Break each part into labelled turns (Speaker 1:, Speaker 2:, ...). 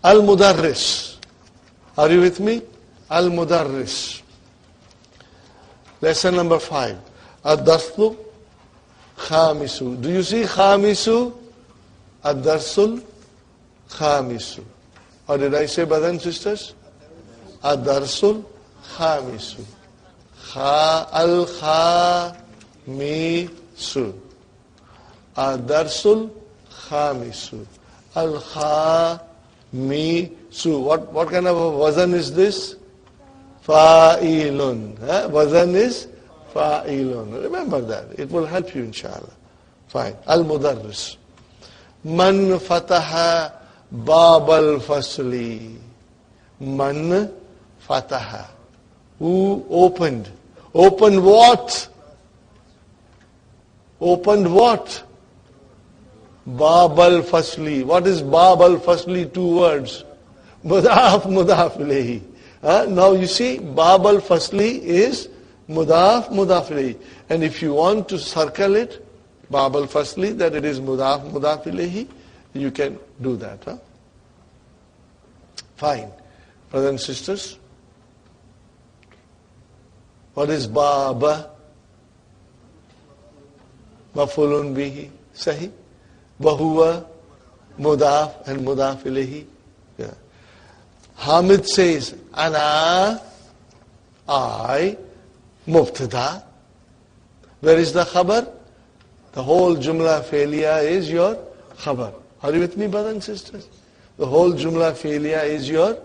Speaker 1: Al-Mudarris. Are you with me? Al-Mudarris. Lesson number 5. Ad-Darsu Khamisu. Do you see Khamisu? Ad-Darsul Khamisu. Or did I say, brothers and sisters? Ad-Darsul Khamisu. Al-Khamisu. Ad-Darsul Khamisu. Al-Khamisu. What kind of a wazan is this? Fa'ilun. Wazan is fa'ilun. Remember that. It will help you, inshallah. Fine. Al-Mudarris. Man fataha bab al-fasli. Man fataha. Who opened? Opened what? Opened what? Bab al-fasli. What is Bab al-fasli? 2 words. Mudaf, mudaf ilayhi. Now you see, Bab al-fasli is mudaf, mudaf ilayhi. And if you want to circle it, Bab al-fasli, that it is mudaf, mudaf ilayhi, you can do that. Fine. Brothers and sisters, what is Baba? Mafulun bihi. Sahi. Wahuwa mudaf and mudaf ilayhi. Yeah. Hamid says, Ana, I, Mubtada. Where is the khabar? The whole Jumla Fi'liya is your khabar. Are you with me, brothers and sisters? The whole Jumla Fi'liya is your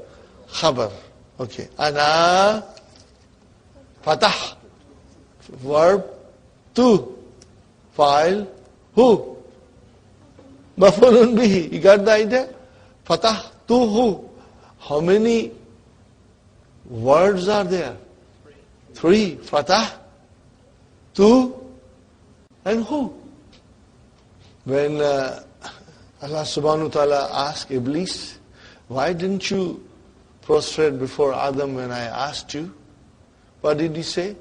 Speaker 1: khabar. Okay. Ana, Fatah. Verb, tu. File, who? Mafulun bihi. You got the idea? Fatah, tu, who? How many words are there? 3. Fatah, tu, and who? When Allah subhanahu wa ta'ala asked Iblis, why didn't you prostrate before Adam when I asked you? What did he say?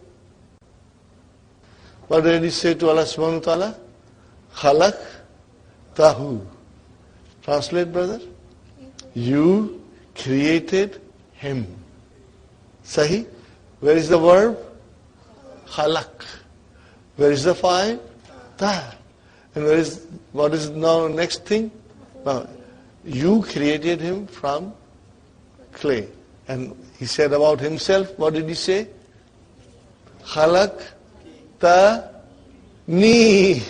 Speaker 1: What did he say to Allah subhanahu wa ta'ala? Khalaq tahu. Translate, brother. You created him. Sahi? Where is the verb? Khalaq. Where is the fa'il? Ta. And what is now next thing? Now, you created him from clay. And he said about himself, what did he say? Khalaq ta ni.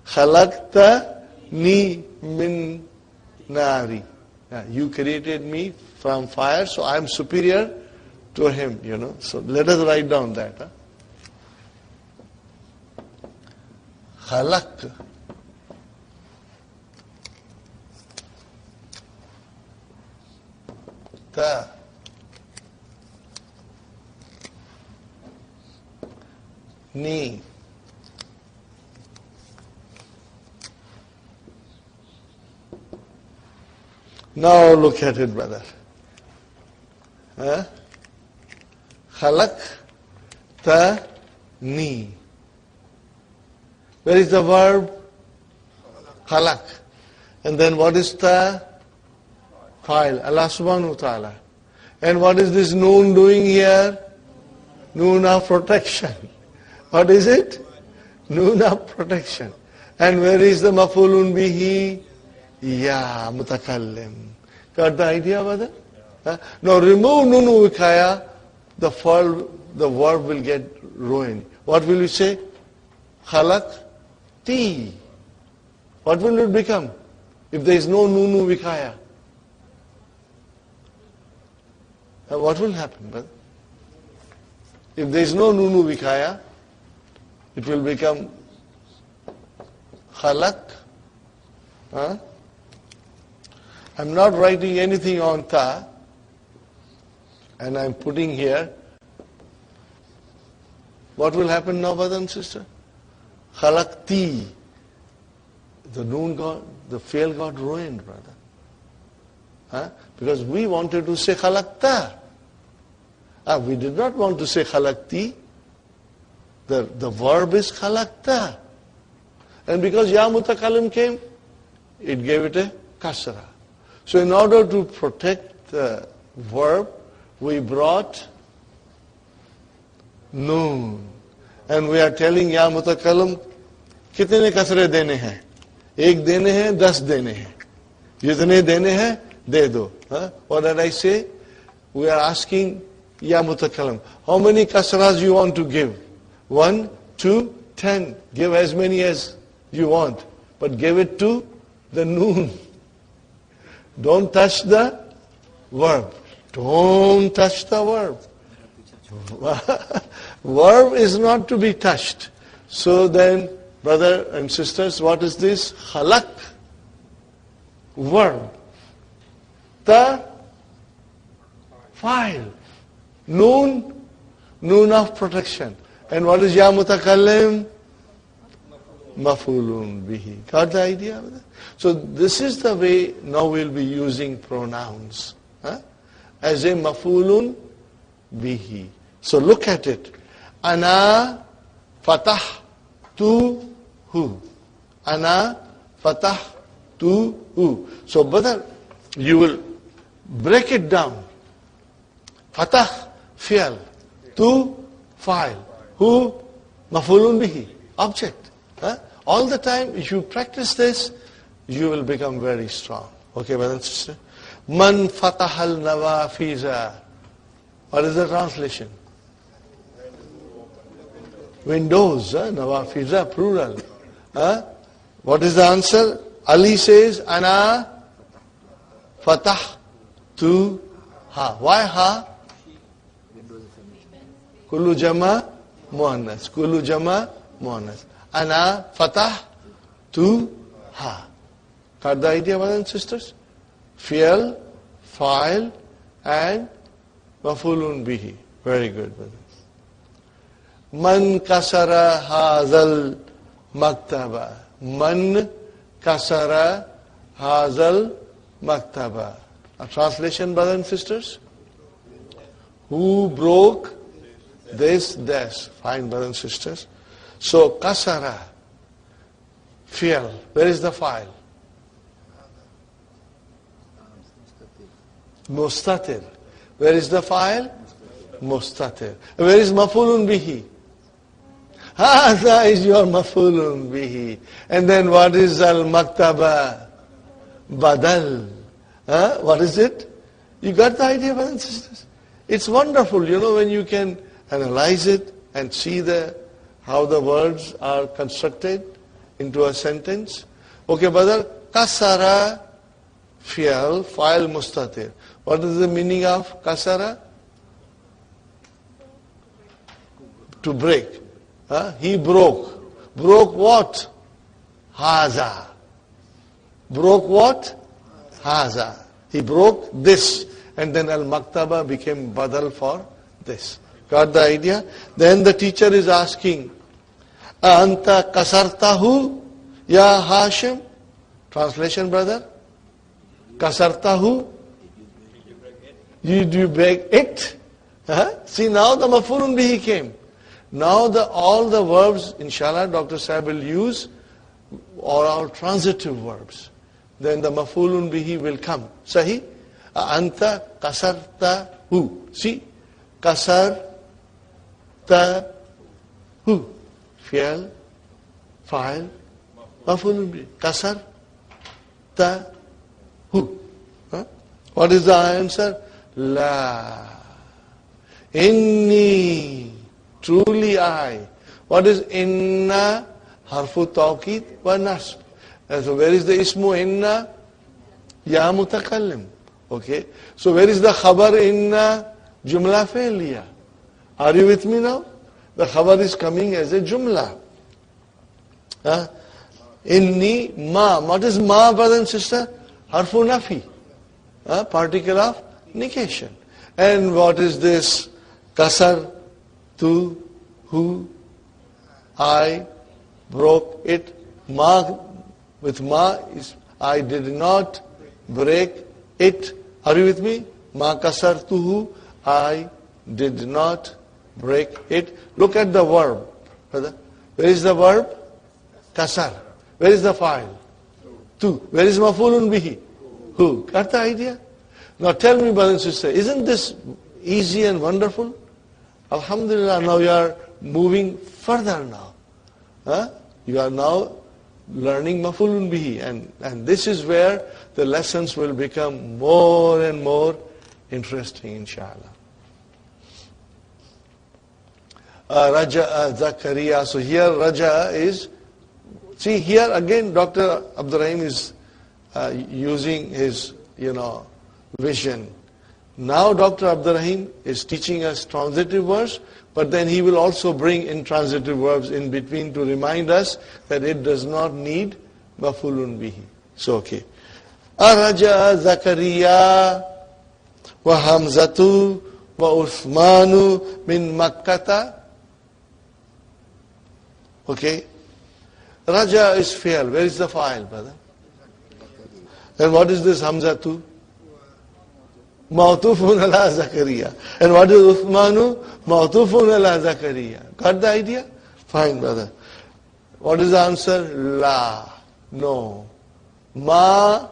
Speaker 1: Khalaq ta ni min nari. You created me from fire, so I am superior to him, So let us write down that. Khalaq. Ta. Ni. Now look at it, brother. Khalaq ta ni. Where is the verb? Khalaq. And then what is ta? Fa'il. Allah subhanahu wa ta'ala. And what is this noon doing here? Noon of protection. What is it? Noon of protection. And where is the mafulun bihi? Ya mutakallim. Got the idea about that? Now remove nunu vikaya, the verb will get ruined. What will you say? Khalaq ti. What will it become? If there is no nunu vikaya. What will happen, brother? If there is no nunu vikaya, it will become khalaq. I'm not writing anything on ta, and I'm putting here. What will happen now, brother and sister? Khalaqti. The noon got, the fail got ruined, brother. Because we wanted to say khalaqta. We did not want to say khalaqti. The verb is khalaqta. And because ya mutakallim came, it gave it a kasra. So in order to protect the verb, we brought noon. And we are telling Ya Mutakallim, कितने कसरे देने हैं? एक देने हैं, 10 देने हैं. जितने देने हैं, दे दो. What did I say? We are asking Ya Mutakallim, how many kasras you want to give? 1, 2, 10. Give as many as you want. But give it to the noon. Don't touch the verb. Don't touch the verb. Verb is not to be touched. So then, brother and sisters, what is this? Khalaq. Verb. The file. Noon. Noon of protection. And what is Ya Mutakallim? Mafulun bihi. Got the idea? So this is the way now we'll be using pronouns. As a mafulun bihi. So look at it. Ana fatah tu hu. Ana fatah tu hu. So brother, you will break it down. Fatah, fi'al. Tu, fa'il. Hu, mafulun bihi. Object. All the time, if you practice this, you will become very strong. Okay, brother and sister? Man fatahal nawafiza. What is the translation? Windows, nawafiza, plural. What is the answer? Ali says, Ana fatah tu ha. Why ha? Kullu jama muannas. Kullu jama muannas. Ana fatah tu ha. Got the idea, brothers and sisters? Fi'al, fa'il, and mafulun bihi. Very good, brothers. Man kasara hazal maktaba. Man kasara hazal maktaba. A translation, brothers and sisters? Who broke this desk? Fine, brothers and sisters. So, kasara, fi'al. Where is the file? Mustatir. Where is the file? Mustatir. Where is mafulun bihi? Hadha is your mafulun bihi. And then what is al-maktaba? Badal. What is it? You got the idea, brothers and sisters? It's wonderful, when you can analyze it and see how the words are constructed into a sentence. Okay, brother. Kasara, fi'al, fa'il, mustatir. What is the meaning of kasara? To break. He broke. Broke what? Haza. Broke what? Haza. He broke this. And then al-maktaba became badal for this. Got the idea? Then the teacher is asking, Anta kasartahu ya Hashim? Translation, brother? Kasartahu? Did you break it? See, now the mafulun bihi came. Now all the verbs, inshallah, Dr. Sahib will use are all transitive verbs. Then the mafulun bihi will come. Sahi? Anta kasartahu. See? Kasartahu. Fi'al, fa'il, mafulun bihi. Kasartahu. What is the answer? La. Inni. Truly I. What is inna? Harfu tawqid wa nasb. So where is the ismu inna? Ya mutakallim. Okay. So where is the khabar inna? Jumla fi'liya. Are you with me now? The khabar is coming as a jumla. Inni ma. What is ma, brother and sister? Harfu nafi. Particle of negation. And what is this? Kasar, tu, hu, I broke it. Ma, with ma is I did not break it. Are you with me? Ma kasar tuhu, I did not break it. Look at the verb, brother. Where is the verb? Kasar. Where is the file? Tu. Where is mafulun bihi? who. Got the idea? Now tell me, brother and sister, isn't this easy and wonderful? Alhamdulillah, now you are moving further now. You are now learning mafulun bihi, and this is where the lessons will become more and more interesting, inshallah. Raja Zakaria. So here Raja is, see here again Dr. Abdul Rahim is using his, vision. Now Dr. Abdul Rahim is teaching us transitive verbs, but then he will also bring intransitive verbs in between to remind us that it does not need mafulun bihi. So okay. Raja Zakaria wa Hamzatu wa Uthmanu min Makkata. Okay. Raja is fi'al. Where is the fa'il, brother? And what is this Hamzatu? Ma'tufun ala Zakaria. And what is Uthmanu? Ma'tufun ala Zakaria. Got the idea? Fine, brother. What is the answer? La. No. Ma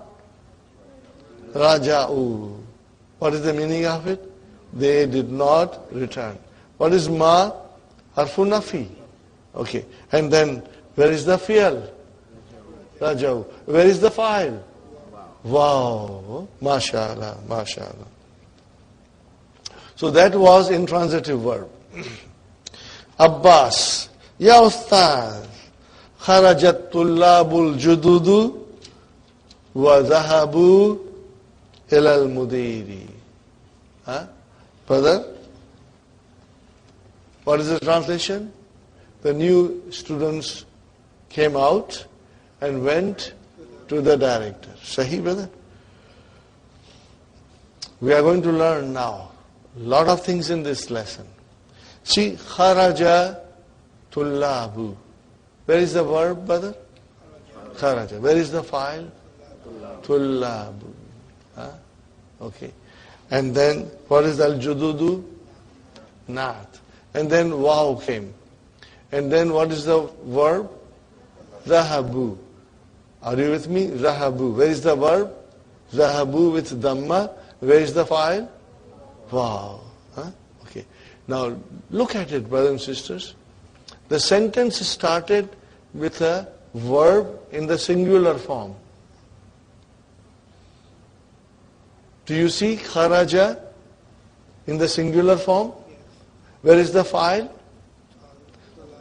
Speaker 1: Raja'u. What is the meaning of it? They did not return. What is ma? Harfu nafi. Okay. And then, where is the fi'al? Raja'u. Where is the fa'il? Wow. MashaAllah. MashaAllah. So that was intransitive verb. Abbas. Ya Ustaz. Kharajat tullabul jududu wa zahabu ilal mudiri. Brother? What is the translation? The new students came out and went to the director. Sahih, brother? We are going to learn now a lot of things in this lesson. See, kharaja tullabu. Where is the verb, brother? Kharaja. Where is the file? Tullabu. Okay. And then, what is al-jududu? Naat. And then wow came. And then what is the verb? Zahabu. Are you with me? Zahabu. Where is the verb? Zahabu with Dhamma. Where is the file? Wow. Okay. Now look at it, brothers and sisters. The sentence started with a verb in the singular form. Do you see kharaja in the singular form? Where is the file?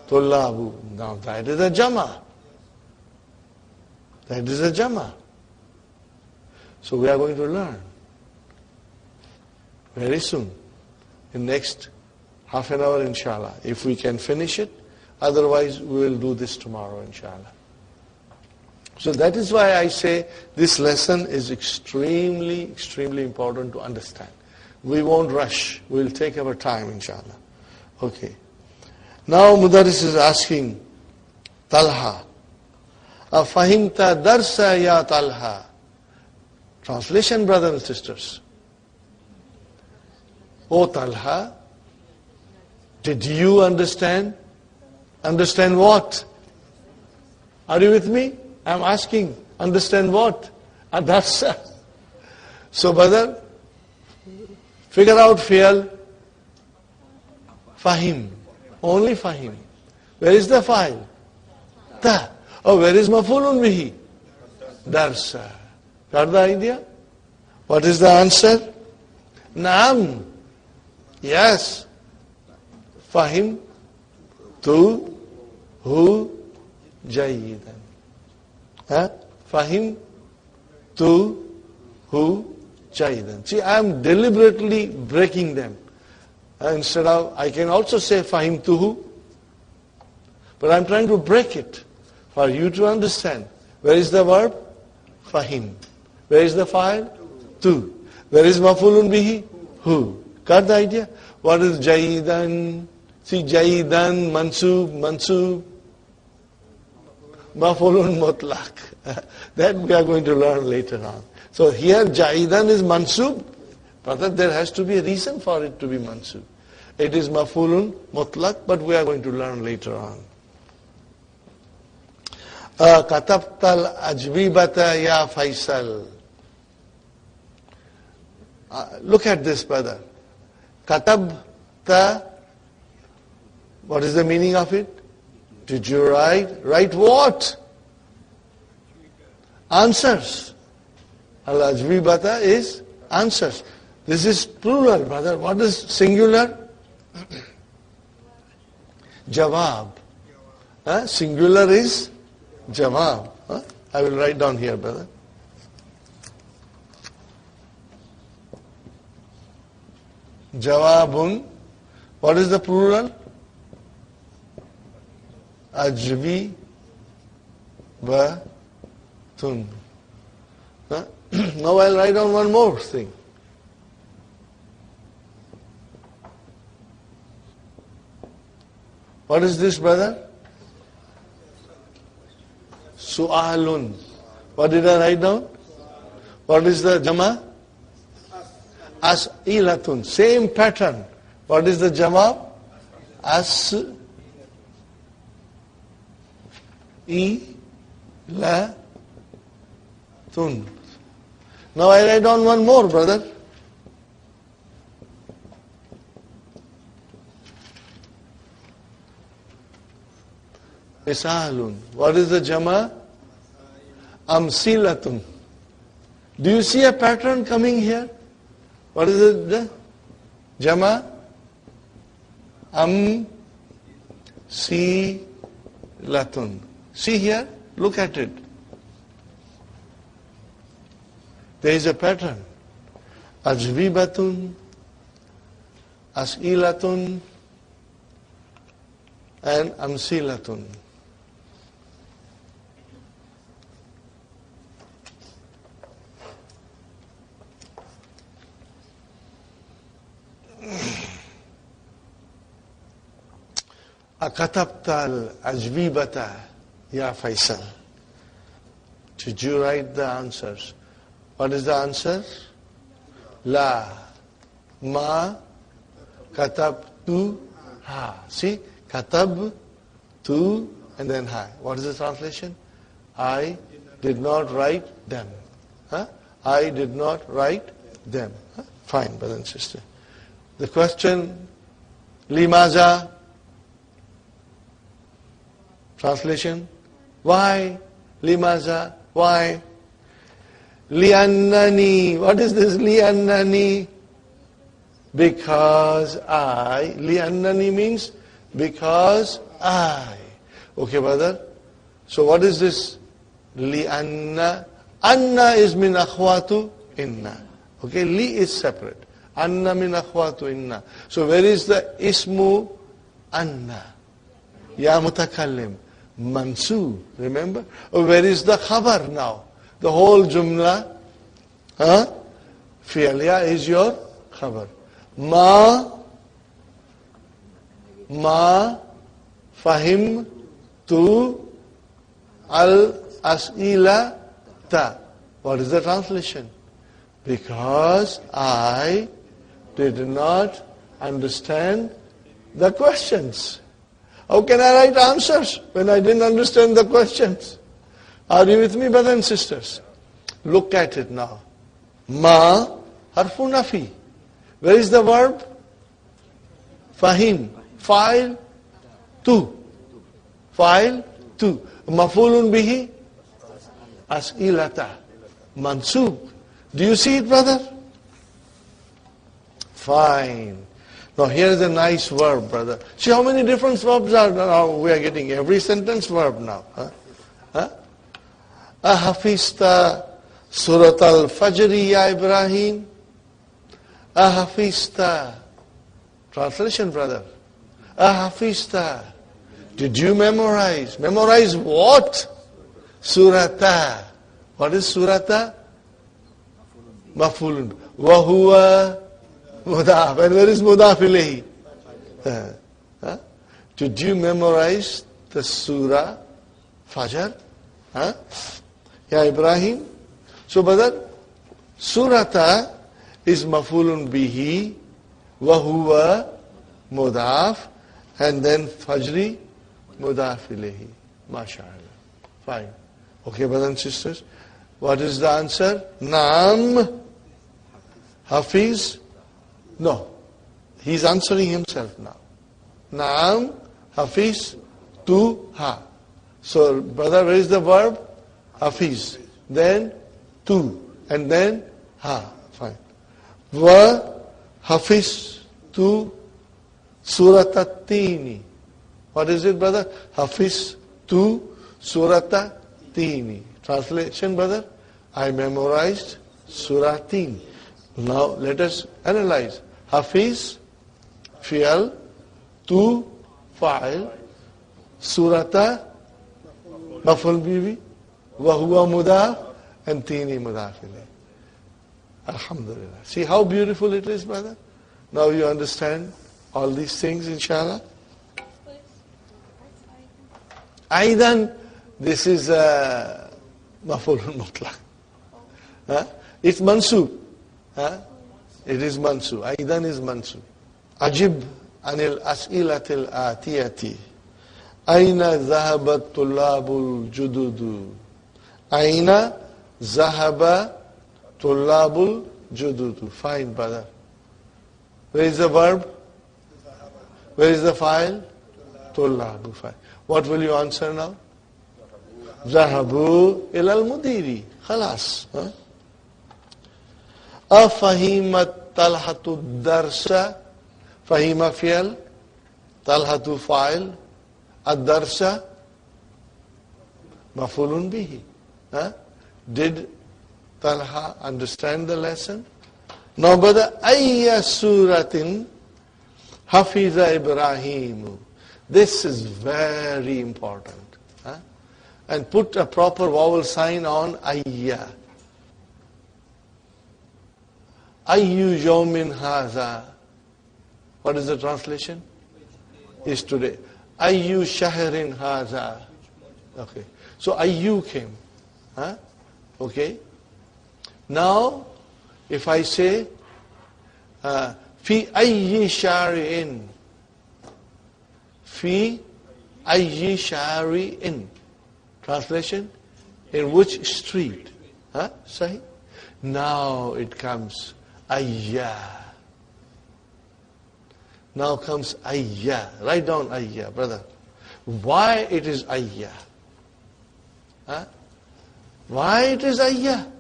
Speaker 1: Tullabu. Now that is a jama. That is a jama. So we are going to learn very soon, in next half an hour, inshallah, if we can finish it. Otherwise, we will do this tomorrow, inshallah. So that is why I say this lesson is extremely, extremely important to understand. We won't rush. We will take our time, inshallah. Okay. Now Mudaris is asking Talha, Afahimta darsa ya Talha. Translation, brothers and sisters. O Talha, did you understand? Understand what? Are you with me? I'm asking, understand what? Darsa. So brother, figure out fi'al. Fahim. Only fahim. Where is the fa'il? Ta. Oh, where is mafulun bihi? Darsa. Got the idea? What is the answer? Naam. Yes. Fahim. Tu. Hu. Jayidan. Fahim. Tu. Hu. Jayidan. See, I am deliberately breaking them. Instead of, I can also say fahim tuhu, but I'm trying to break it for you to understand. Where is the verb? Fahim. Where is the fa'il? Tu. Where is mafulun bihi? Hu. Got the idea? What is jayidan? See, jayidan, mansub, mafulun mutlaq. That we are going to learn later on. So here jayidan is mansub. Brother, there has to be a reason for it to be mansub. It is mafulun mutlaq, but we are going to learn later on. Katabtal ajwibata ya Faisal. Look at this, brother. Katabta, what is the meaning of it? Did you write? Write what? Answers. Al-ajwibata is answers. This is plural, brother. What is singular? Jawab. Singular is jawab. I will write down here, brother. Jawabun. What is the plural? Ajwi batun. Now I'll write down one more thing. What is this, brother? Su'alun. What did I write down? What is the jama? As'ilatun. Same pattern. What is the jawab? As'ilatun. Now I write down one more, brother. Misalun. What is the jama? Amsilatun. Do you see a pattern coming here? What is it? Jama? Amsilatun. See here? Look at it. There is a pattern. Ajwibatun, as'ilatun, and amsilatun. Akatabta al-ajwibata, ya Faisal. Did you write the answers? What is the answer? La, ma, katabtu, ha. See? Katab, tu, and then ha. What is the translation? I did not write them. I did not write them. Fine, brother and sister. The question, limaza, translation, why? Limaza, why? Liannani, what is this liannani? Because I. Liannani means because I. Okay, brother? So what is this? Lianna. Anna is min akhwatu inna. Okay, li is separate. Anna min akhwatu inna. So where is the ismu anna? Ya mutakallim. Mansub, remember? Where is the khabar now? The whole jumla, fi'liya is your khabar. Ma, fahim, tu, al-as'ila, ta. What is the translation? Because I did not understand the questions. How can I write answers when I didn't understand the questions? Are you with me, brothers and sisters? Look at it now. Ma, harfu nafi. Where is the verb? Fahim. Fa'il, tu. Fa'il, tu. Maf'ulun bihi, as'ilata. Mansub. Do you see it, brother? Fine. Now here is a nice verb, brother. See how many different verbs are now we are getting. Every sentence verb now. Ahafista Surat al-Fajr ya Ibrahim. Ahafista. Translation, brother. Ahafista. Did you memorize? Memorize what? Surata. What is surata? Maf'ulun. Wahuwa mudaf. And where is mudaf ilayhi? Did you memorize the surah Fajr? Ya Ibrahim. So brother, surata is maf'ulun bihi, wahuwa mudaf, and then fajri mudaf ilayhi. MashaAllah. Fine. Okay, brothers and sisters. What is the answer? Naam Hafiz? No. He's answering himself now. Naam, Hafiz, tu, ha. So, brother, where is the verb? Hafiz. Then, tu. And then, ha. Fine. Wa, Hafiz, tu, suratatini. What is it, brother? Hafiz, tu, suratatini. Translation, brother? I memorized suratin. Now, let us analyze. Hafiz, fi'al, tu, fa'il, surata, maf'ul bihi, wa huwa mudaf, and tini mudaf ilayh. Alhamdulillah. See how beautiful it is, brother? Now you understand all these things, inshallah? Aidan, this is maf'ulun mutlaq. It's mansub. It is mansub. Aidan is mansub. Ajib anil as'ilatil atiyati. Aina zahabat tullabul jududu. Aina zahaba tullabul jududu. Fine, brother. Where is the verb? Where is the file? Tullabu. Fine. What will you answer now? Zahabu ilal mudiri. Khalas. Afahimat talhatu darsa. Fahima fi'al. Talhatu fa'il. Ad-darsa. Mafulun bihi. Did Talha understand the lesson? Now, brother, ayya suratin hafiza Ibrahim. This is very important. And put a proper vowel sign on ayya. Ayyu yawmin haza. What is the translation? Is today. Ayyu shahrin haza. Okay. So ayyu came. Okay. Now, if I say, fi ayyi shari'in. Fi ayyi shari'in. Translation? In which street? Sahih? Now it comes ayya. Now comes ayya. Write down ayya, brother. Why it is ayya? Why it is ayya?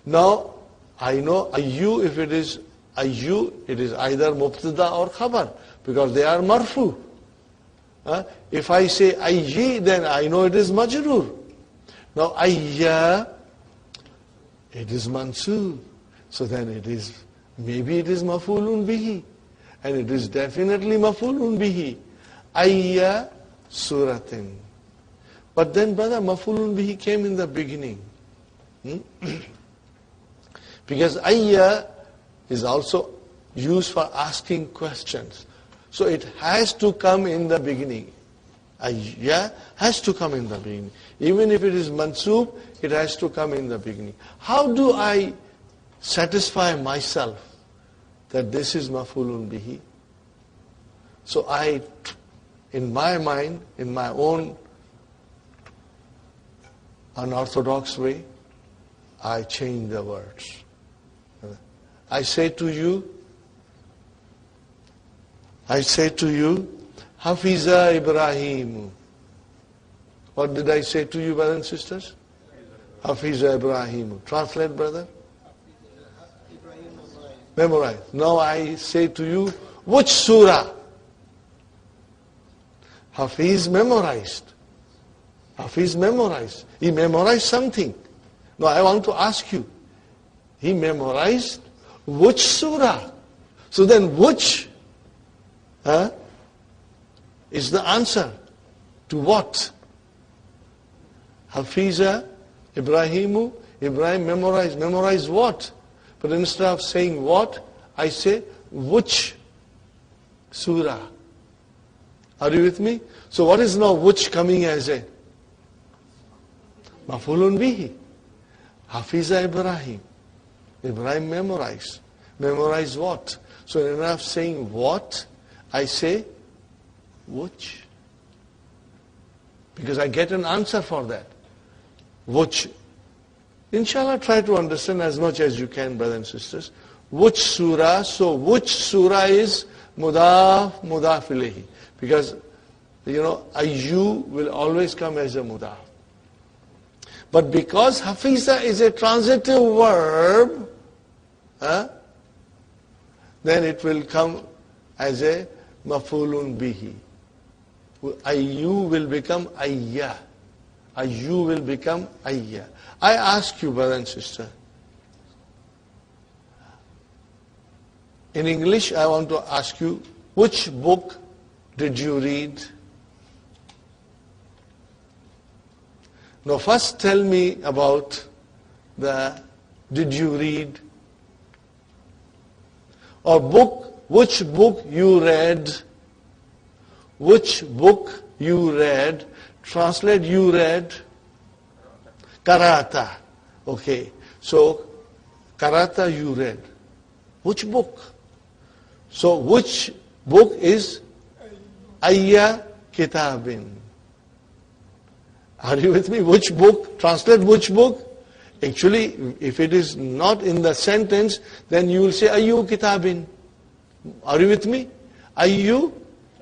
Speaker 1: Now, I know ayyu, if it is ayyu, it is either mubtada or khabar, because they are marfu. If I say ayyi, then I know it is majroor. Now ayya, it is mansub. So then it is, maybe it is mafulun bihi. And it is definitely mafulun bihi. Ayya suratin. But then, brother, mafulun bihi came in the beginning. Because ayya is also used for asking questions. So it has to come in the beginning. Ayya has to come in the beginning. Even if it is mansub, it has to come in the beginning. How do I satisfy myself that this is mafulun bihi? So I, in my mind, in my own unorthodox way, I change the words. I say to you, Hafiza Ibrahim. What did I say to you, brothers and sisters? Hafiza Ibrahim. Translate, brother. Memorize. Now I say to you, which surah? Hafiz memorized. Hafiz memorized. He memorized something. Now I want to ask you, he memorized which surah? So then which is the answer to what? Hafiza, Ibrahim memorized. Memorized what? But instead of saying what, I say which surah. Are you with me? So what is now which coming as a mafulun bihi? Hafiza Ibrahim. Ibrahim memorized. Memorized what? So instead of saying what, I say which. Because I get an answer for that. Which. Inshallah, try to understand as much as you can, brothers and sisters. Which surah? So which surah is mudaf ilayhi? Because, ayu will always come as a mudaf. But because hafiza is a transitive verb, then it will come as a mafulun bihi. Ayu will become ayya. Ayu will become ayya. I ask you, brother and sister, in English I want to ask you, which book did you read? Now first tell me about did you read? Or which book you read? Which book you read? Translate you read. Karata. Okay. So, Karata you read. Which book? So, which book is Ayya Kitabin? Are you with me? Which book? Translate which book? Actually, if it is not in the sentence, then you will say Ayyu Kitabin. Are you with me? Ayyu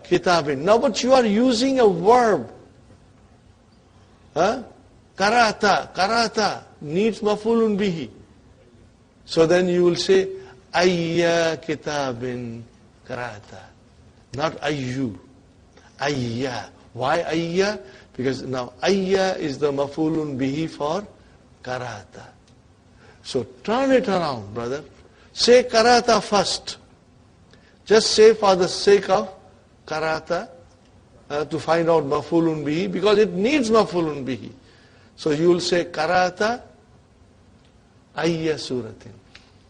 Speaker 1: Kitabin. Now, but you are using a verb. Karata needs mafulun bihi. So then you will say Ayya Kitabin Karata. Not Ayyu. Ayya. Why Ayya? Because now Ayya is the mafulun bihi for Karata. So turn it around, brother. Say Karata first. Just say for the sake of Karata, to find out mafulun bihi, because it needs mafulun bihi. So you will say Karata Ayya Suratin.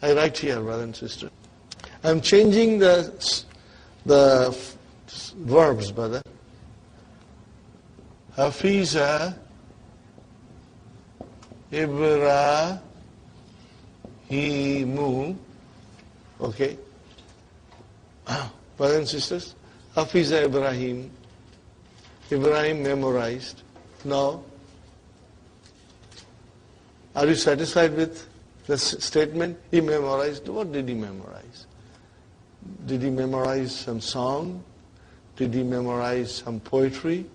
Speaker 1: I write here, brother and sister. I'm changing the verbs, brother. Hafiza Ibrahimu. Okay. Brothers and sisters, Hafiza Ibrahim. Ibrahim memorized. Now, are you satisfied with the statement? He memorized. What did he memorize? Did he memorize some song? Did he memorize some poetry?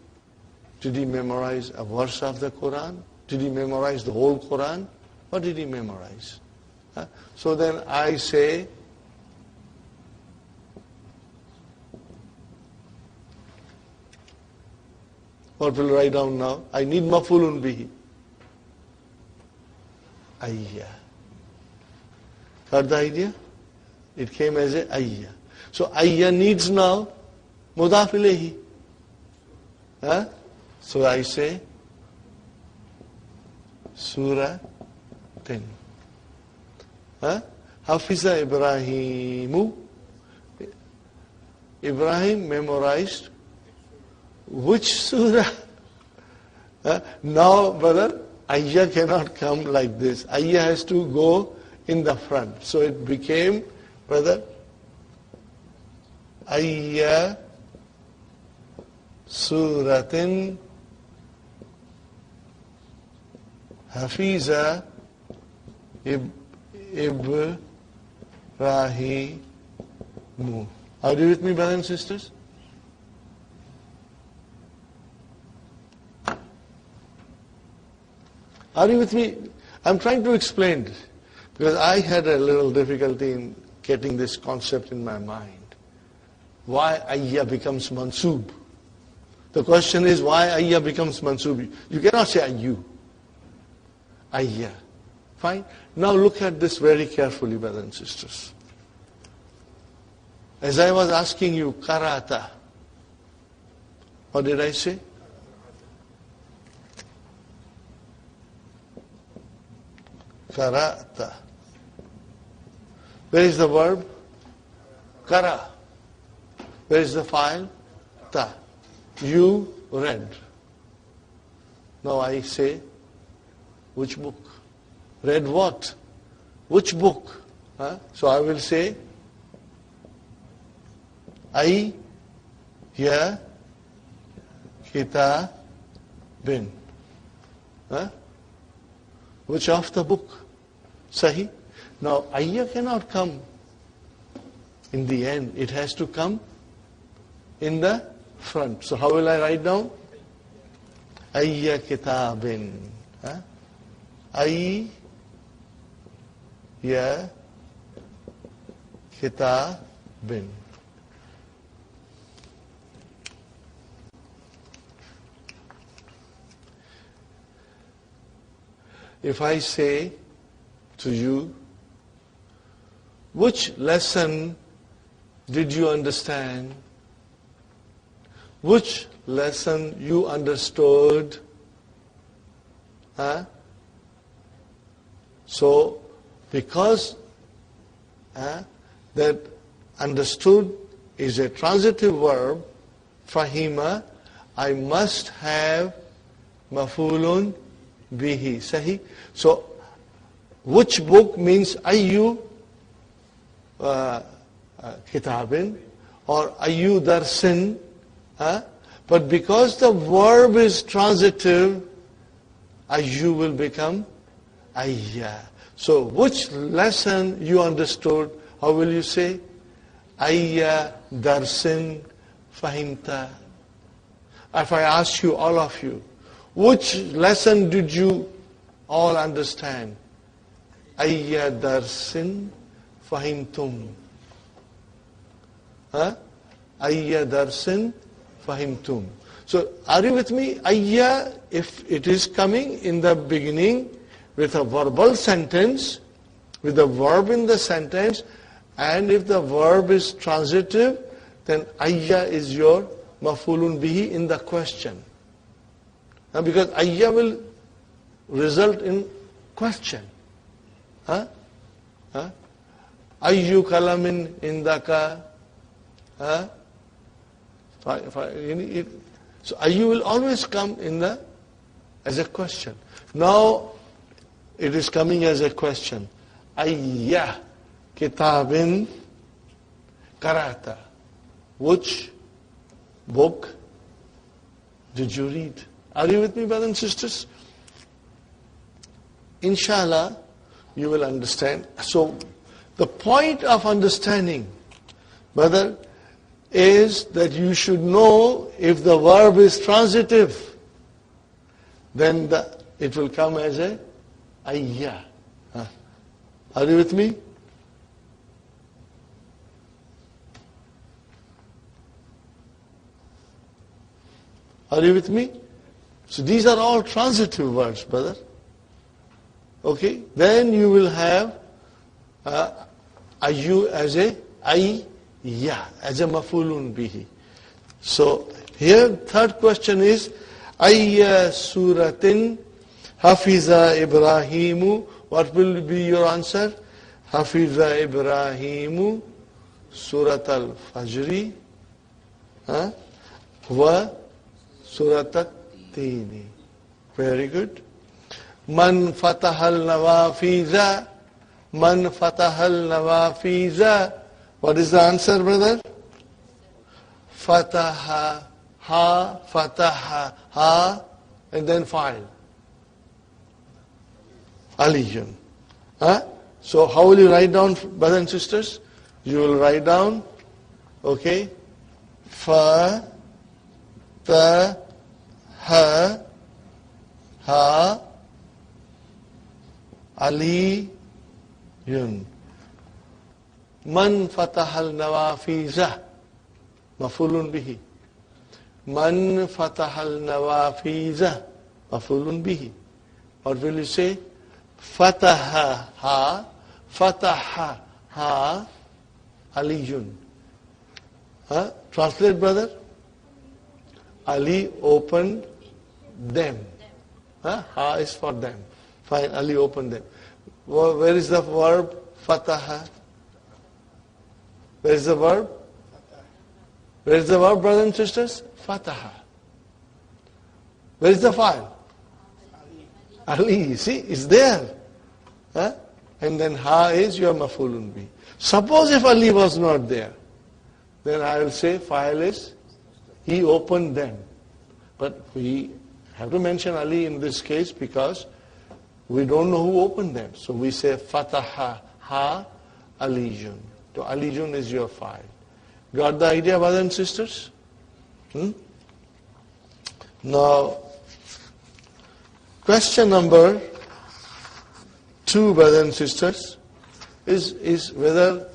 Speaker 1: Did he memorize a verse of the Quran? Did he memorize the whole Quran? What did he memorize? So then I say, what will I write down now? I need mafulun bihi. Ayya. Got the idea? It came as a ayya. So ayya needs now mudaf ilayhi. So I say Surah 10. Hafiza Ibrahimu. Ibrahim memorized which surah? Now, brother, Ayya cannot come like this. Ayya has to go in the front. So it became, brother, Ayya Suratin Hafiza Ibrahimu. Are you with me, brothers and sisters? Are you with me? I'm trying to explain this because I had a little difficulty in getting this concept in my mind. Why Ayya becomes mansub? The question is why Ayya becomes mansub? You cannot say Ayyu. Ayya. Fine? Now look at this very carefully, brothers and sisters. As I was asking you, Karata. What did I say? Karata. Where is the verb? Kara. Where is the file? Ta. You read. Now I say, which book? Read what? Which book? So I will say, I ya kitabin. Which of the book? Sahi. Now, ayya cannot come in the end. It has to come in the front. So how will I write down? Ayya kitabin. Ayya kitabin. If I say to you, which lesson did you understand? Which lesson you understood? So, because that understood is a transitive verb, fahima, I must have mafulun bihi. Sahi? So, which book means ayyu kitabin or ayyu darsin. But because the verb is transitive, ayyu will become ayya. So, which lesson you understood? How will you say? Ayya darsin fahimta. If I ask you, all of you, which lesson did you all understand? Ayya darsin fahimtum. Ayya darsin fahimtum. So, are you with me? Ayya, if it is coming in the beginning with a verbal sentence, with a verb in the sentence, and if the verb is transitive, then ayya is your mafulun bihi in the question. Because ayya will result in question. Ayyu kalamin indaka. So ayyu will always come as a question. Now it is coming as a question. Ayya kitabin karata. Which book did you read? Are you with me, brothers and sisters? Inshallah, you will understand. So, the point of understanding, brother, is that you should know if the verb is transitive, then it will come as a ayya. Are you with me? Are you with me? So these are all transitive words, brother. Okay? Then you will have ayyu as a ayya, as a mafulun bihi. So here third question is ayya suratin hafiza Ibrahimu. What will be your answer? Hafiza Ibrahimu surat al-fajri wa surat al-tini. Very good. Man fatahal nawafiza. Man fatahal nawafiza. What is the answer, brother? Fataha, ha, fataha, ha, and then fa'il. Aliyun. So how will you write down, brothers and sisters? You will write down, okay, fa, ta, ha, ha, aliyun. Man fatahal nawafiza. Mafulun bihi. Man fatahal nawafiza. Mafulun bihi. What will you say? Fataha ha. Fataha ha. Aliyun. Translate, brother. Ali opened them. Ha is for them. Fine, Ali opened them. Where is the verb? Fataha. Where is the verb? Where is the verb, brothers and sisters? Fataha. Where is the file? Ali. See, it's there. And then ha is your mafulun bi. Suppose if Ali was not there, then I will say file is he opened them. But we have to mention Ali in this case because We don't know who opened them. So we say Fataha, Ha, Aliyun. So Aliyun is your file. Got the idea, brothers and sisters? Now, question number 2, brothers and sisters, is whether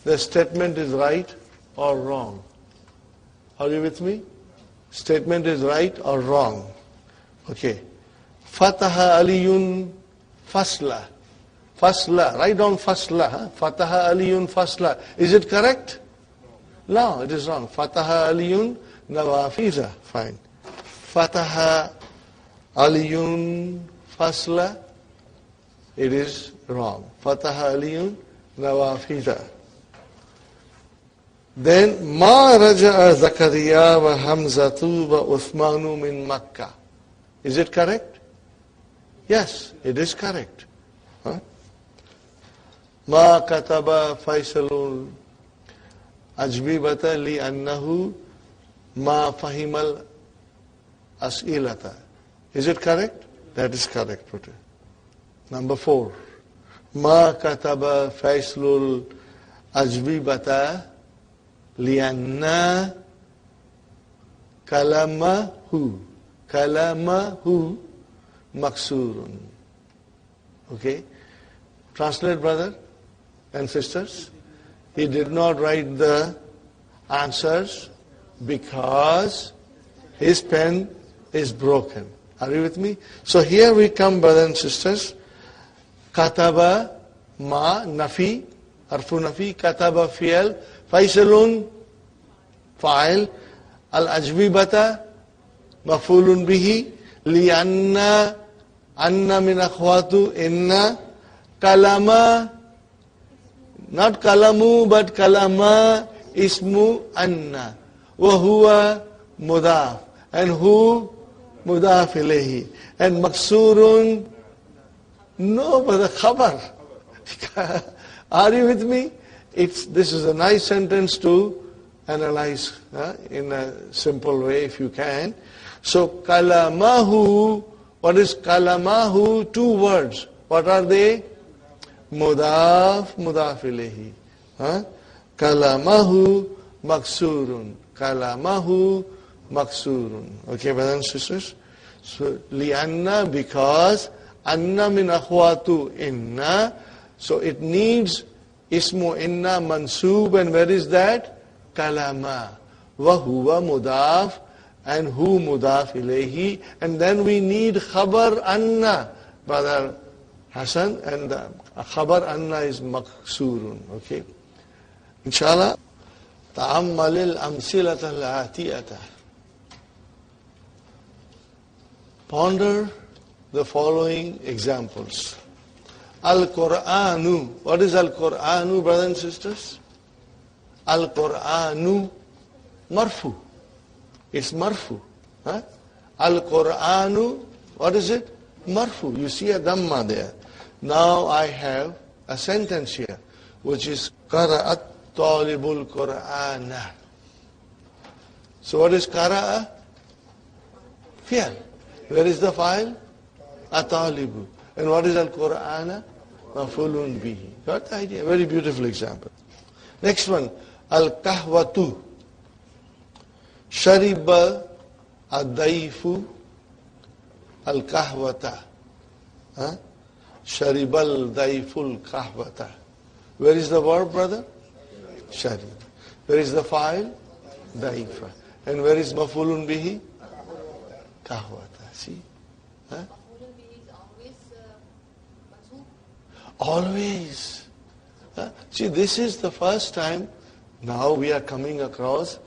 Speaker 1: the statement is right or wrong. Are you with me? Statement is right or wrong. Okay. Fataha Aliyun Fasla. Fasla. Write down Fasla. Fataha Aliyun Fasla. Is it correct? No, it is wrong. Fataha Aliyun Nawafiza. Fine. Fataha Aliyun Fasla. It is wrong. Fataha Aliyun Nawafiza. Then Ma Raja'a Zakariya wa Hamzatu wa Uthmanu min Makkah. Is it correct? Yes, it is correct. Ma kataba Faisalul Ajbibata li annahu ma fahimal as'ilata. Is it correct? That is correct. Number 4. Ma kataba Faisalul Ajbibata li anna kalamahu maksurun. Okay? Translate, brother and sisters. He did not write the answers because his pen is broken. Are you with me? So here we come, brothers and sisters. Kataba, ma, nafi, harfu nafi, kataba, fi'al, faisalun, fa'il, al-ajwibata, mafulun bihi, lianna, anna min akhwatu, inna, kalama, not kalamu, but kalama, ismu, anna, wahuwa, mudaf, and who, mudaf ilayhi, and maksurun, no, but the khabar. Are you with me? This is a nice sentence to analyze in a simple way if you can. So, kalamahu, what is kalamahu? 2 words. What are they? Mudaf, mudaf ilayhi. Kalamahu, maksurun. Kalamahu, maksurun. Okay, brothers and sisters? So, lianna, because, anna min akhwatu inna. So, it needs ismu inna mansoob, and where is that? Kalama. Wa huwa mudaf, and hu mudaf ilayhi. And then we need khabar anna, brother Hassan, and the khabar anna is maksurun. Okay? Inshallah. Ta'ammal al-amsilat al-atiyata. Ponder the following examples. Al-Qur'anu. What is Al-Qur'anu, brothers and sisters? Al-Qur'anu marfu. It's marfu. Al-Qur'anu, what is it? Marfu. You see a dhamma there. Now I have a sentence here, which is Qara'at talibul Qur'ana. So what is Qara'a? Fi'al. Where is the file? Atalibu. And what is Al-Qur'ana? Mafulun bihi. Got the idea? Very beautiful example. Next one. Al-Kahwatu. Shariba ad-daifu al-kahwata. Sharibal daiful kahwata. Where is the verb, brother? Sharib. Where is the file? Daifa. And where is mafulun bihi? Kahwata. See? Always. See, this is the first time now we are coming across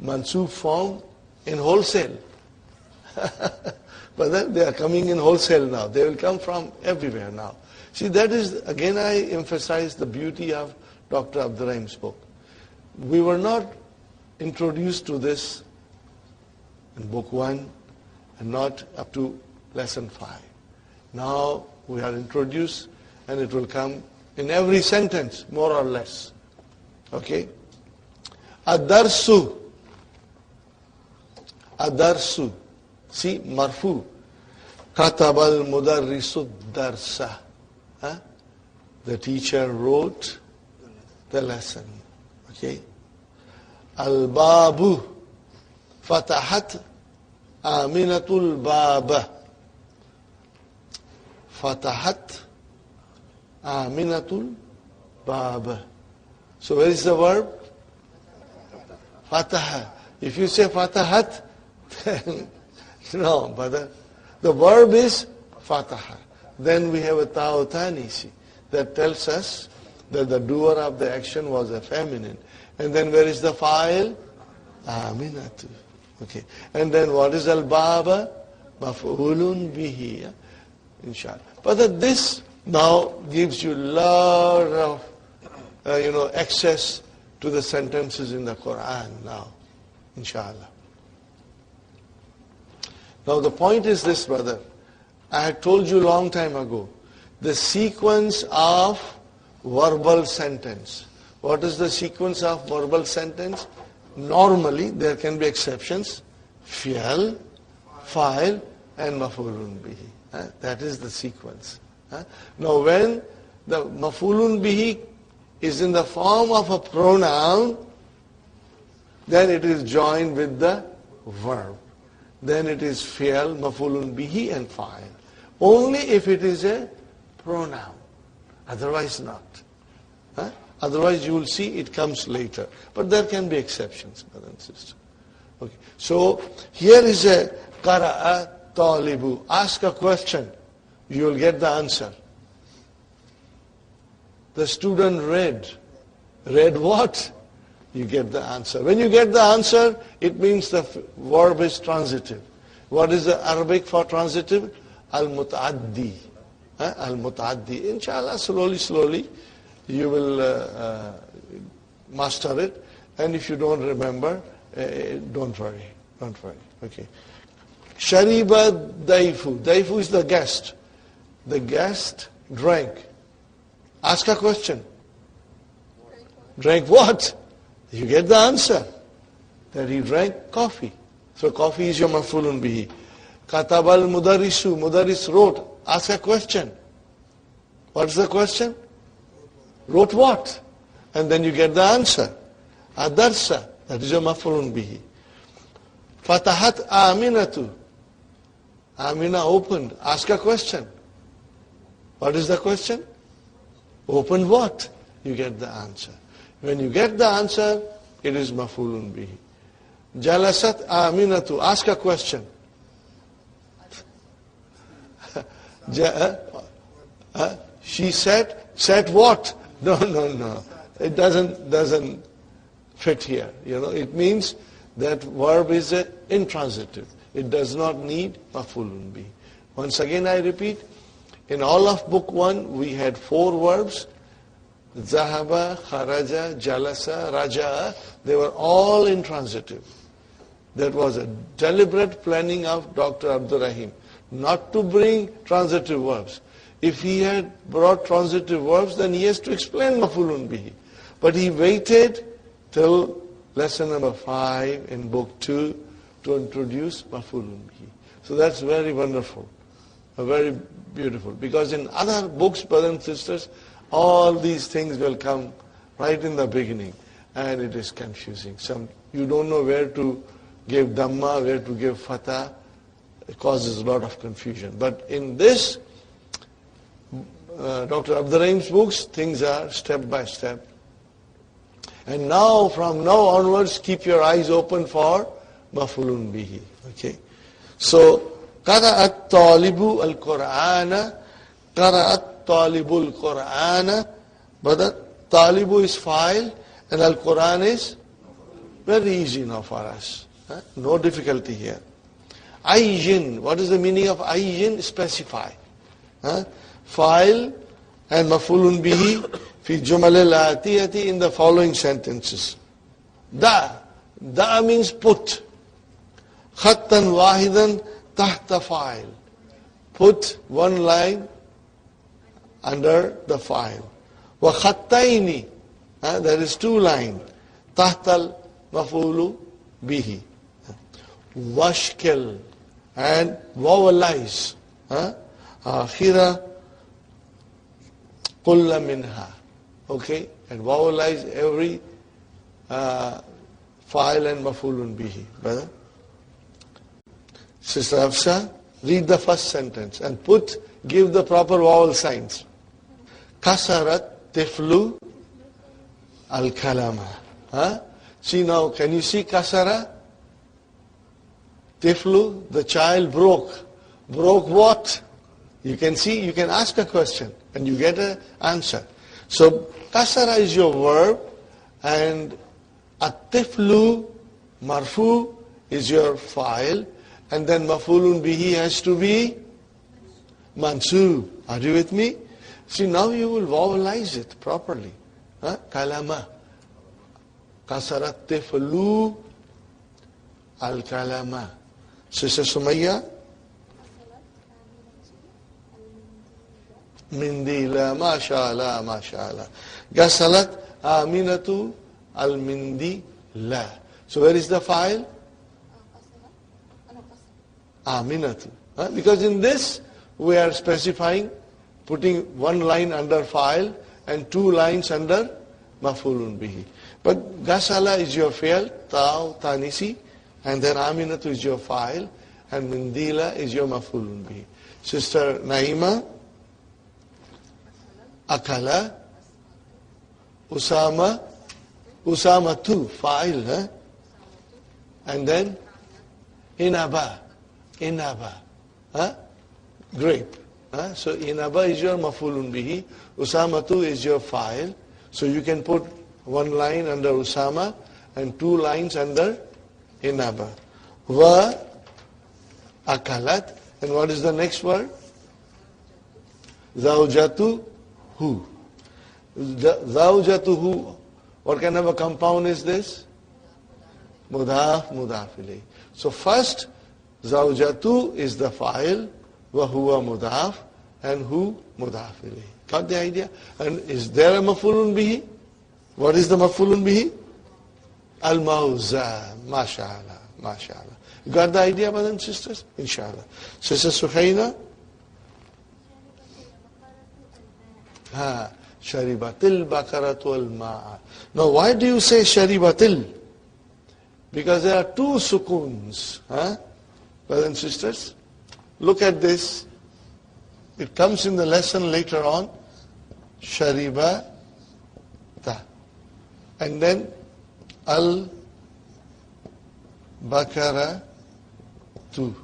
Speaker 1: mansoob form in wholesale. But then they are coming in wholesale now. They will come from everywhere now. See, that is, again I emphasize the beauty of Dr. Abdul Rahim's book. We were not introduced to this in book 1 and not up to lesson 5. Now we are introduced, and it will come in every sentence, more or less. Okay? Adarsu. Adarsu. See, marfu. Katabal mudarrisu darsa. The teacher wrote the lesson. Okay. Al-babu. Fatahat Aminatul baba. Fatahat Aminatul baba. So where is the verb? Fataha. If you say fatahat, then no, but the verb is fataha. Then we have a ta'utanisi that tells us that the doer of the action was a feminine. And then where is the fa'il? Aminatu. Okay. And then what is al-baba? Maf'ulun bihi. Inshallah. But this now gives you lot of access to the sentences in the Quran now. Inshallah. Now the point is this, brother. I had told you long time ago, the sequence of verbal sentence. What is the sequence of verbal sentence? Normally, there can be exceptions. Fi'al, fa'il, and maf'ulun bihi. That is the sequence. Now when the maf'ulun bihi is in the form of a pronoun, then it is joined with the verb. Then it is fi'al, maf'ulun bihi, and fa'il. Only if it is a pronoun. Otherwise not. Otherwise you will see it comes later. But there can be exceptions, brother and sister. Okay. So here is a qara'a talibu. Ask a question. You will get the answer. The student read. Read what? You get the answer. When you get the answer, it means the verb is transitive. What is the Arabic for transitive? Al-muta'addi. Al-muta'addi. Inshallah, slowly, you will master it. And if you don't remember, don't worry. Don't worry. Okay. Shariba daifu. Daifu is the guest. The guest drank. Ask a question. Drank what? You get the answer. That he drank coffee. So coffee is your maf'ulun bihi. Katabal mudarrisu. Mudarris wrote. Ask a question. What's the question? Wrote what? And then you get the answer. Adarsa. That is your maf'ulun bihi. Fatahat Aminatu. Amina opened. Ask a question. What is the question? Open what? You get the answer. When you get the answer, it is maf'ulun bihi. Jalasat Aminatu. Ask a question. She said what? No. It doesn't fit here. It means that verb is intransitive. It does not need maf'ulun bihi. Once again I repeat, in all of book 1 we had 4 verbs. Zahaba, kharaja, jalasa, raja'a. They were all intransitive. That was a deliberate planning of Dr. Abdur Rahim, not to bring transitive verbs. If he had brought transitive verbs, then he has to explain maf'ulun bihi. But he waited till lesson number 5 in book 2 to introduce maf'ulun bihi. So that's very wonderful, very beautiful. Because in other books, brothers and sisters, all these things will come right in the beginning, and it is confusing. You don't know where to give dhamma, where to give fatah. It causes a lot of confusion. But in this, Dr. Abdur Rahim's books, things are step by step. And now, from now onwards, keep your eyes open for maf'ulun bihi. Okay. So, qara'at talibu al-Qur'ana, qara'at talibul Qur'ana, but the talibu is fa'il and al-Quran is very easy now for us. No difficulty here. Ayyin, what is the meaning of ayyin? Specify. Fa'il and maf'ulun bihi fi jumal al-atiyati in the following sentences. Da means put. Khattan wahidan tahta fa'il. Put one line under the fa'il. Wa khattaini, there is 2 lines. Tahtal maf'ulu bihi. Washkel and vowelize. Akhira kulla minha. Okay? And vowelize every fa'il and maf'ulun bihi. Brother? Sister Hafsa, read the first sentence and give the proper vowel signs. Kasarat tiflu al-kalama. See now, can you see kasara? Tiflu, the child broke. Broke what? You can see, you can ask a question and you get an answer. So, kasara is your verb and at-tiflu, marfu, is your fa'il, and then maf'ulun bihi has to be mansub. Are you with me? See, now you will vowelize it properly. Kalama. Kasarat tiflu al-kalama. Sister Sumayya? Mindila, mashallah, mashallah. Gasalat Aminatu al-Mindila. So where is the file? Aminatu. Because in this, we are specifying, putting one line under file and two lines under maf'ulun bihi. But Gasala is your fi'l, Taw, Tanisi, and then Aminatu is your file, and Mindila is your maf'ulun bihi. Sister Naima? Akala, Usama, Usama tu, fa'il, and then Inaba, grape. So Inaba is your maf'ulun bihi, Usama tu is your fa'il, so you can put one line under Usama and two lines under Inaba. Wa akalat, and what is the next word? Zawjatu hu. Zawjatuhu. What kind of a compound is this? Mudaf, mudaf ilayh. So first, zawjatu is the fa'il, wa huwa mudaf, and hu mudaf ilayh. Got the idea? And is there a maf'ulun bihi? What is the maf'ulun bihi? Al-mawza. MashaAllah, MashaAllah. You got the idea, brothers and sisters? Inshallah. Sister Suhaina? Sharibatil bakaratu al-ma'a. Now why do you say sharibatil? Because there are two sukuns. Brothers and sisters? Look at this. It comes in the lesson later on. Sharibata. And then al-bakara tu.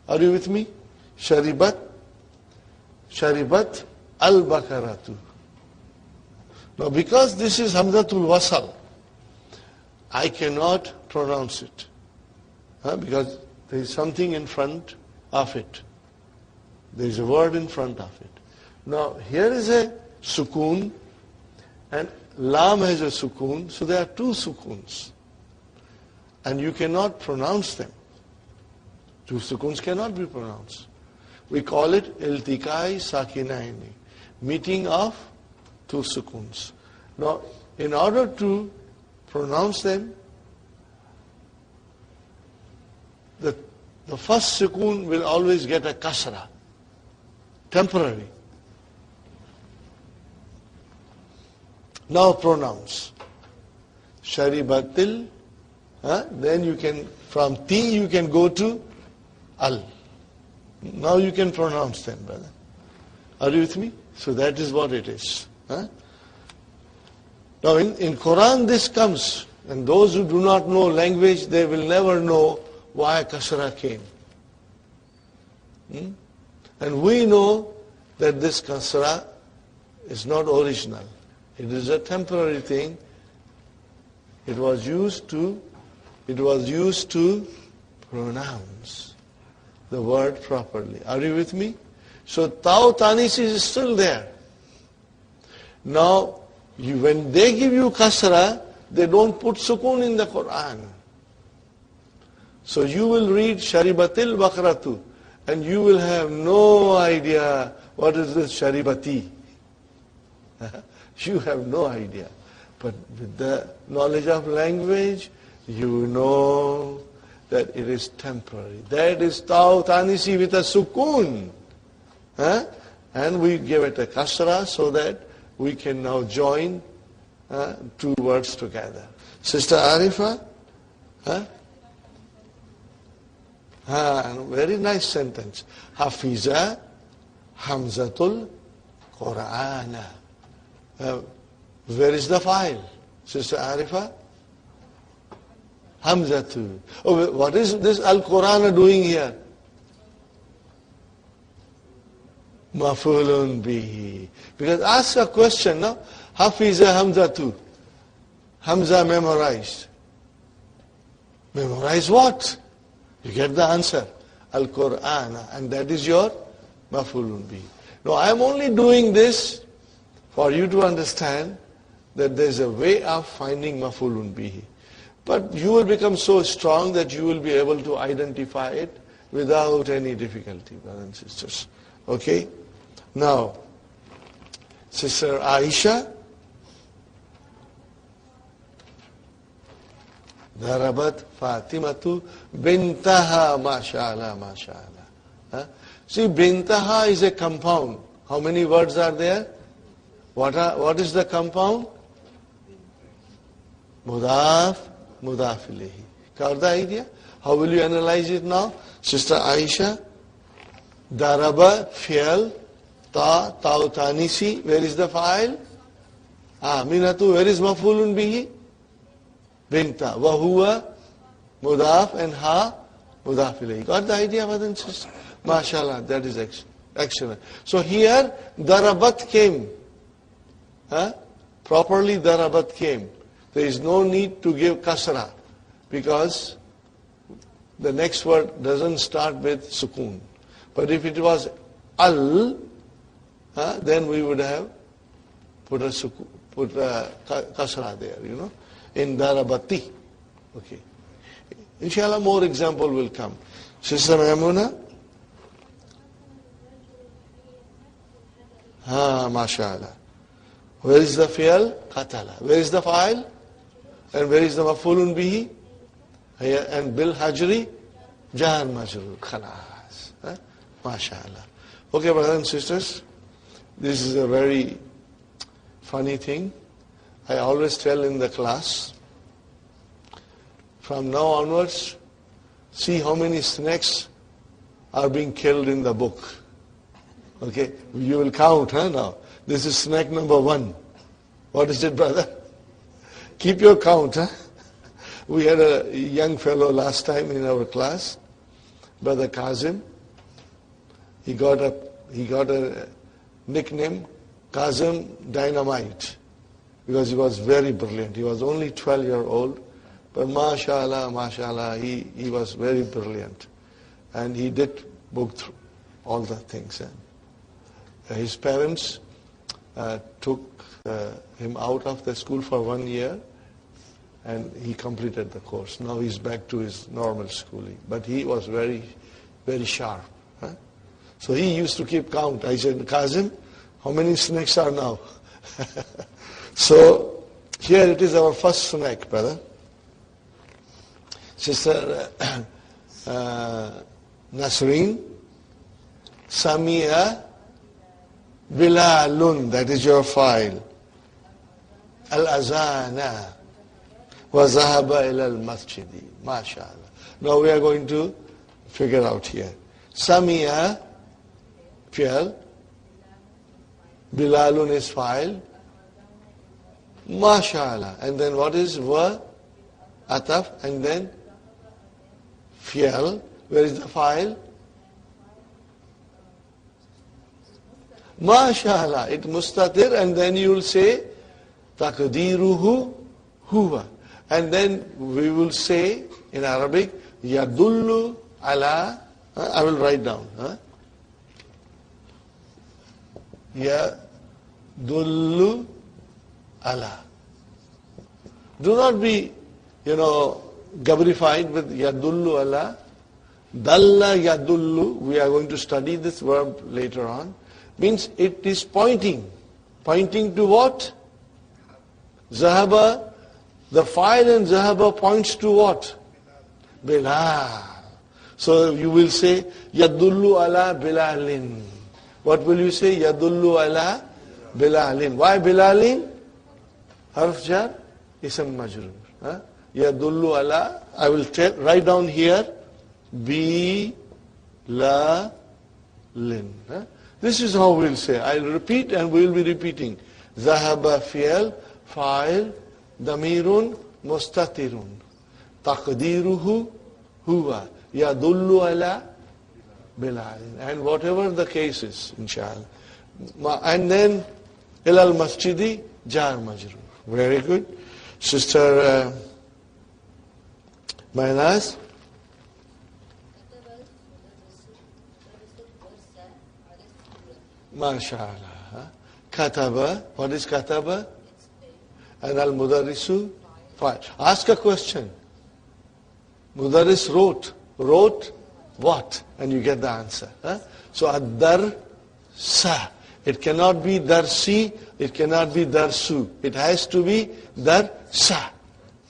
Speaker 1: Are you with me? Sharibat al-bakaratu. Now because this is Hamzatul Wasal, I cannot pronounce it. Because there is something in front of it. There is a word in front of it. Now here is a sukoon and lam has a sukoon, so there are two sukoons. And you cannot pronounce them. Two sukoons cannot be pronounced. We call it iltikai sakinaini, meeting of two sukoons. Now, in order to pronounce them, the first sukoon will always get a kasra, temporary. Now pronounce. Sharibatil, then you can, from T you can go to Al. Now you can pronounce them, brother. Are you with me? So that is what it is. Now in Quran this comes, and those who do not know language, they will never know why kasra came. And we know that this kasra is not original. It is a temporary thing. It was used to pronounce the word properly. Are you with me? So Taw Tanis is still there. Now, when they give you kasra, they don't put sukoon in the Quran. So you will read Sharibatil Bakratu, and you will have no idea what is this Sharibati. You have no idea. But with the knowledge of language, you know that it is temporary. That is Taw Tanisi with a sukoon. And we give it a kasra so that we can now join two words together. Sister Arifa? Very nice sentence. Hafiza Hamzatul Qur'ana. Where is the file? Sister Arifa? Hamzatul. Oh, what is this Al-Qur'ana doing here? Mafulun bihi. Because ask a question, no? Hafiza Hamzatu. Hamza memorized. Memorize what? You get the answer. Al-Qur'ana. And that is your mafulun bihi. Now I am only doing this for you to understand that there is a way of finding mafulun bihi. But you will become so strong that you will be able to identify it without any difficulty, brothers and sisters. Okay? Now, Sister Aisha, Darabat Fatimatu bintaha mashallah, mashallah. See, bintaha is a compound. How many words are there? What is the compound? Mudaf, mudaf ilayhi. Got the idea? How will you analyze it now? Sister Aisha, Daraba, fi'al, ta'u tanisi, where is the file? Minatu, where is mafulun bihi? Binta, wa huwa, mudaf, and ha, mudaf ilayhi. Got the idea, brothers and sisters? MashaAllah, that is excellent. So here, Darabat came. Properly Darabat came. There is no need to give kasra because the next word doesn't start with sukoon. But if it was al, then we would have put a kasra there, in Darabati. Okay. Inshallah, more example will come. Sister Maimuna? MashaAllah. Where is the fi'al? Qatala. Where is the fa'il? And where is the mafulun bihi? And bil hajri? Jar majrur. Khalas. MashaAllah. Okay, brothers and sisters, this is a very funny thing. I always tell in the class, from now onwards, see how many snakes are being killed in the book. Okay, you will count, now. This is snake number 1. What is it, brother? Keep your count, We had a young fellow last time in our class, Brother Kazim. He got a nickname, Kazim Dynamite, because he was very brilliant. He was only 12-year-old, but mashallah, he was very brilliant. And he did book through all the things. His parents took him out of the school for 1 year, and he completed the course. Now he's back to his normal schooling. But he was very, very sharp. So he used to keep count. I said, Kazim, how many snakes are now? So here it is our first snake, brother. Sister Nasreen, Samia Bilalun, that is your file. Al-Azana wa zahaba ila al-masjidi. MashaAllah. Now we are going to figure out here. Samia, fi'al. Bilalun is file. MashaAllah. And then what is wa? Ataf. And then fi'al. Where is the file? MashaAllah, it mustatir, and then you will say, taqdiruhu huwa. And then we will say in Arabic, yadullu ala, I will write down. Yadullu ala. Do not be, gabrified with yadullu ala. Dalla yadullu, we are going to study this verb later on. Means it is pointing. Pointing to what? Zahaba. The file in Zahaba points to what? Bilal. So you will say, Yadullu ala Bilalin. What will you say? Yadullu ala Bilalin. Why Bilalin? Harf jar, ism majrur. Huh? Yadullu ala, I will write down here, Bilalin. Huh? This is how we'll say. I'll repeat and we'll be repeating. Zahaba fi'al, fa'il, damirun, mustatirun. Taqdiruhu, huwa. Yadullu ala Bilalin. And whatever the case is, inshallah. And then, ilal masjidi, jar majrur. Very good. Sister Mainaz. MashaAllah. Kataba. What is kataba? And al-mudarrisu? Fine. Ask a question. Mudarris wrote. Wrote what? And you get the answer. Huh? So ad-dar-sa. It cannot be darsi. It cannot be darsu. It has to be dar-sa.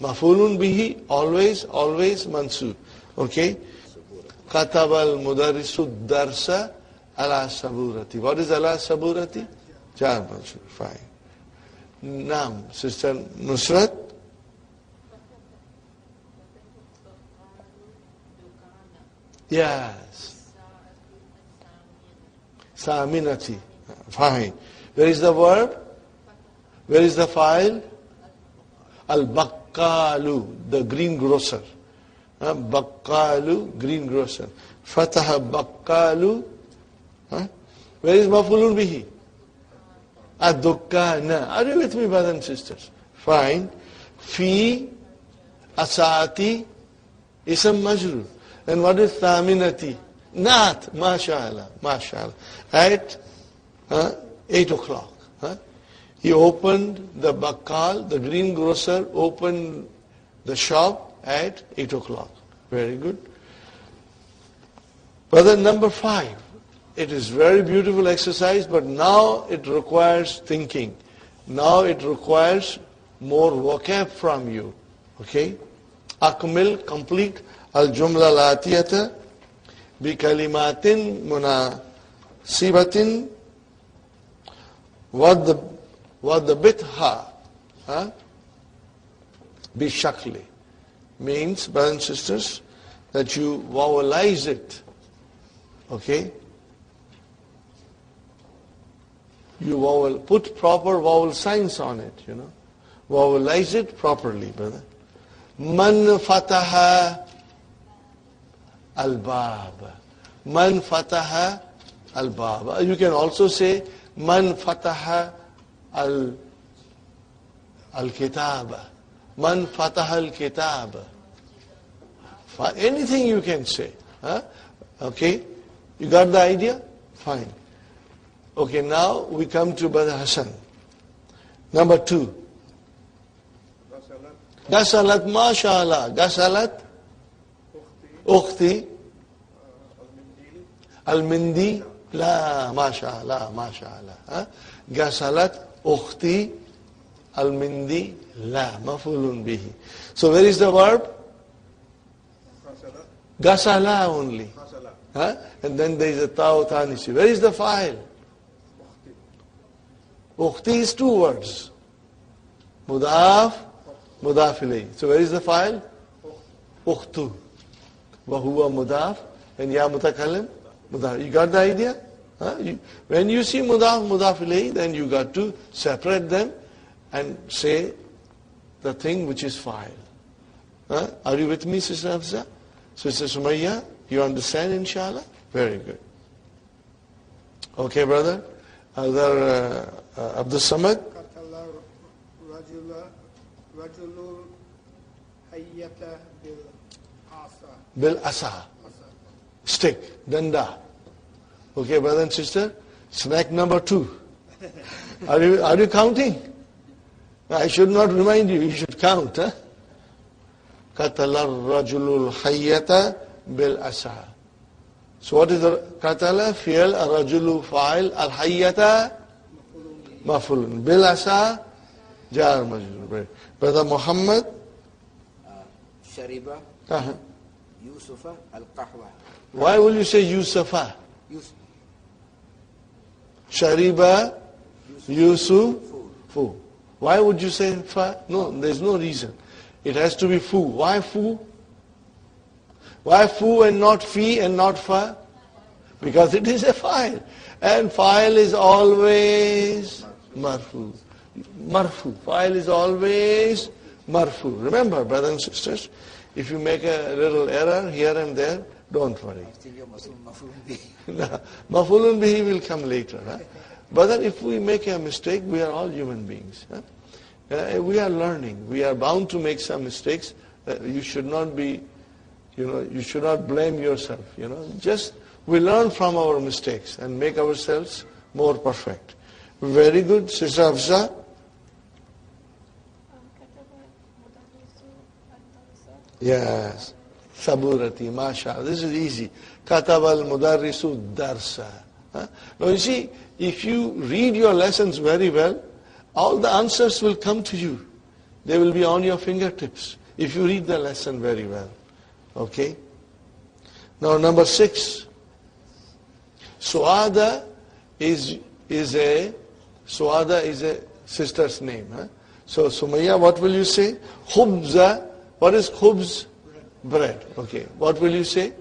Speaker 1: Mafulun bihi, always, always mansub. Okay? Kataba al-mudarrisu darsa ala saburati. What is ala saburati? Jar majrur. Fine. Naam, Sister Nusrat. Yes. Saminati. Fine. Where is the verb? Where is the file? Al-Bakkalu, the greengrocer. Bakkalu, greengrocer. Fataha Bakkalu. Where is Mafulun bihi? Ad-Dukkana. Are you with me, brothers and sisters? Fine. Fi Asati Isam Majrur. And what is Thaminati? Not. MashaAllah. MashaAllah. At 8 o'clock. He opened the bakkal, the greengrocer opened the shop at 8 o'clock. Very good. Brother, number 5. It is very beautiful exercise, but now it requires thinking. Now it requires more vocab from you. Okay? Akmil, complete al-jumla al-atiyata bi kalimatin munasibatin what the bitha bi shakli means, brothers and sisters, that you vowelize it. Okay? You put proper vowel signs on it, you know. Vowelize it properly, brother. Man fataha al-bab. Man fataha al-bab. You can also say man fataha al-kitab. Man fataha al-kitab. Anything you can say. Okay? You got the idea? Fine. Okay, now we come to Brother Hassan. Number 2. Gasalat, mashallah. Gasalat, ukhti, al-mindi, la, mashallah, mashallah. Gasalat, ukhti, al-mindi, la, mafulun bihi. So where is the verb? Gasala only. And then there is a ta'u tanisi. Where is the fa'il? Ukhti is 2 words. Mudaf, mudaf ilayh. So where is the file? Ukhtu. Wa huwa mudaf. And ya mutakallim, mudaf. You got the idea? When you see mudaf, mudaf ilayh, then you got to separate them and say the thing which is file. Are you with me, Sister Hafsa? Sister Sumayya, you understand, inshallah? Very good. Okay, brother? Other Abdul Samad? Bil asa. Stick. Danda. Okay, brother and sister? Snack number 2. Are you counting? I should not remind you. You should count. Qatala rajulul hayyata bil asa. So what is the qatala? Fi'al, rajulu fa'il, al-hayyata mafulun. Bil asa, jar majrur. Brother Muhammad?
Speaker 2: Shariba, Yusufa, al-qahwa.
Speaker 1: Why will you say Yusufa? Shariba Yusufu. Why would you say fa? No, there's no reason. It has to be fu. Why fu? Why fu and not fi and not fa? Because it is a file. And file is always marfu. Marfu. File is always marfu. Remember, brothers and sisters, if you make a little error here and there, don't worry. Mafulun bihi will come later. Huh? Brother, if we make a mistake, we are all human beings. Huh? We are learning. We are bound to make some mistakes. You should not be, you should not blame yourself. Just we learn from our mistakes and make ourselves more perfect. Very good, Sister Hafsa. Yes. Saburati, mashallah. This is easy. Katab al-mudarrisu darsa. Now you see, if you read your lessons very well, all the answers will come to you. They will be on your fingertips if you read the lesson very well. Okay? Now number 6. Suada is a sister's name. Huh? So Sumayya, what will you say? Khubza. What is khubz? Bread. Okay. What will you say?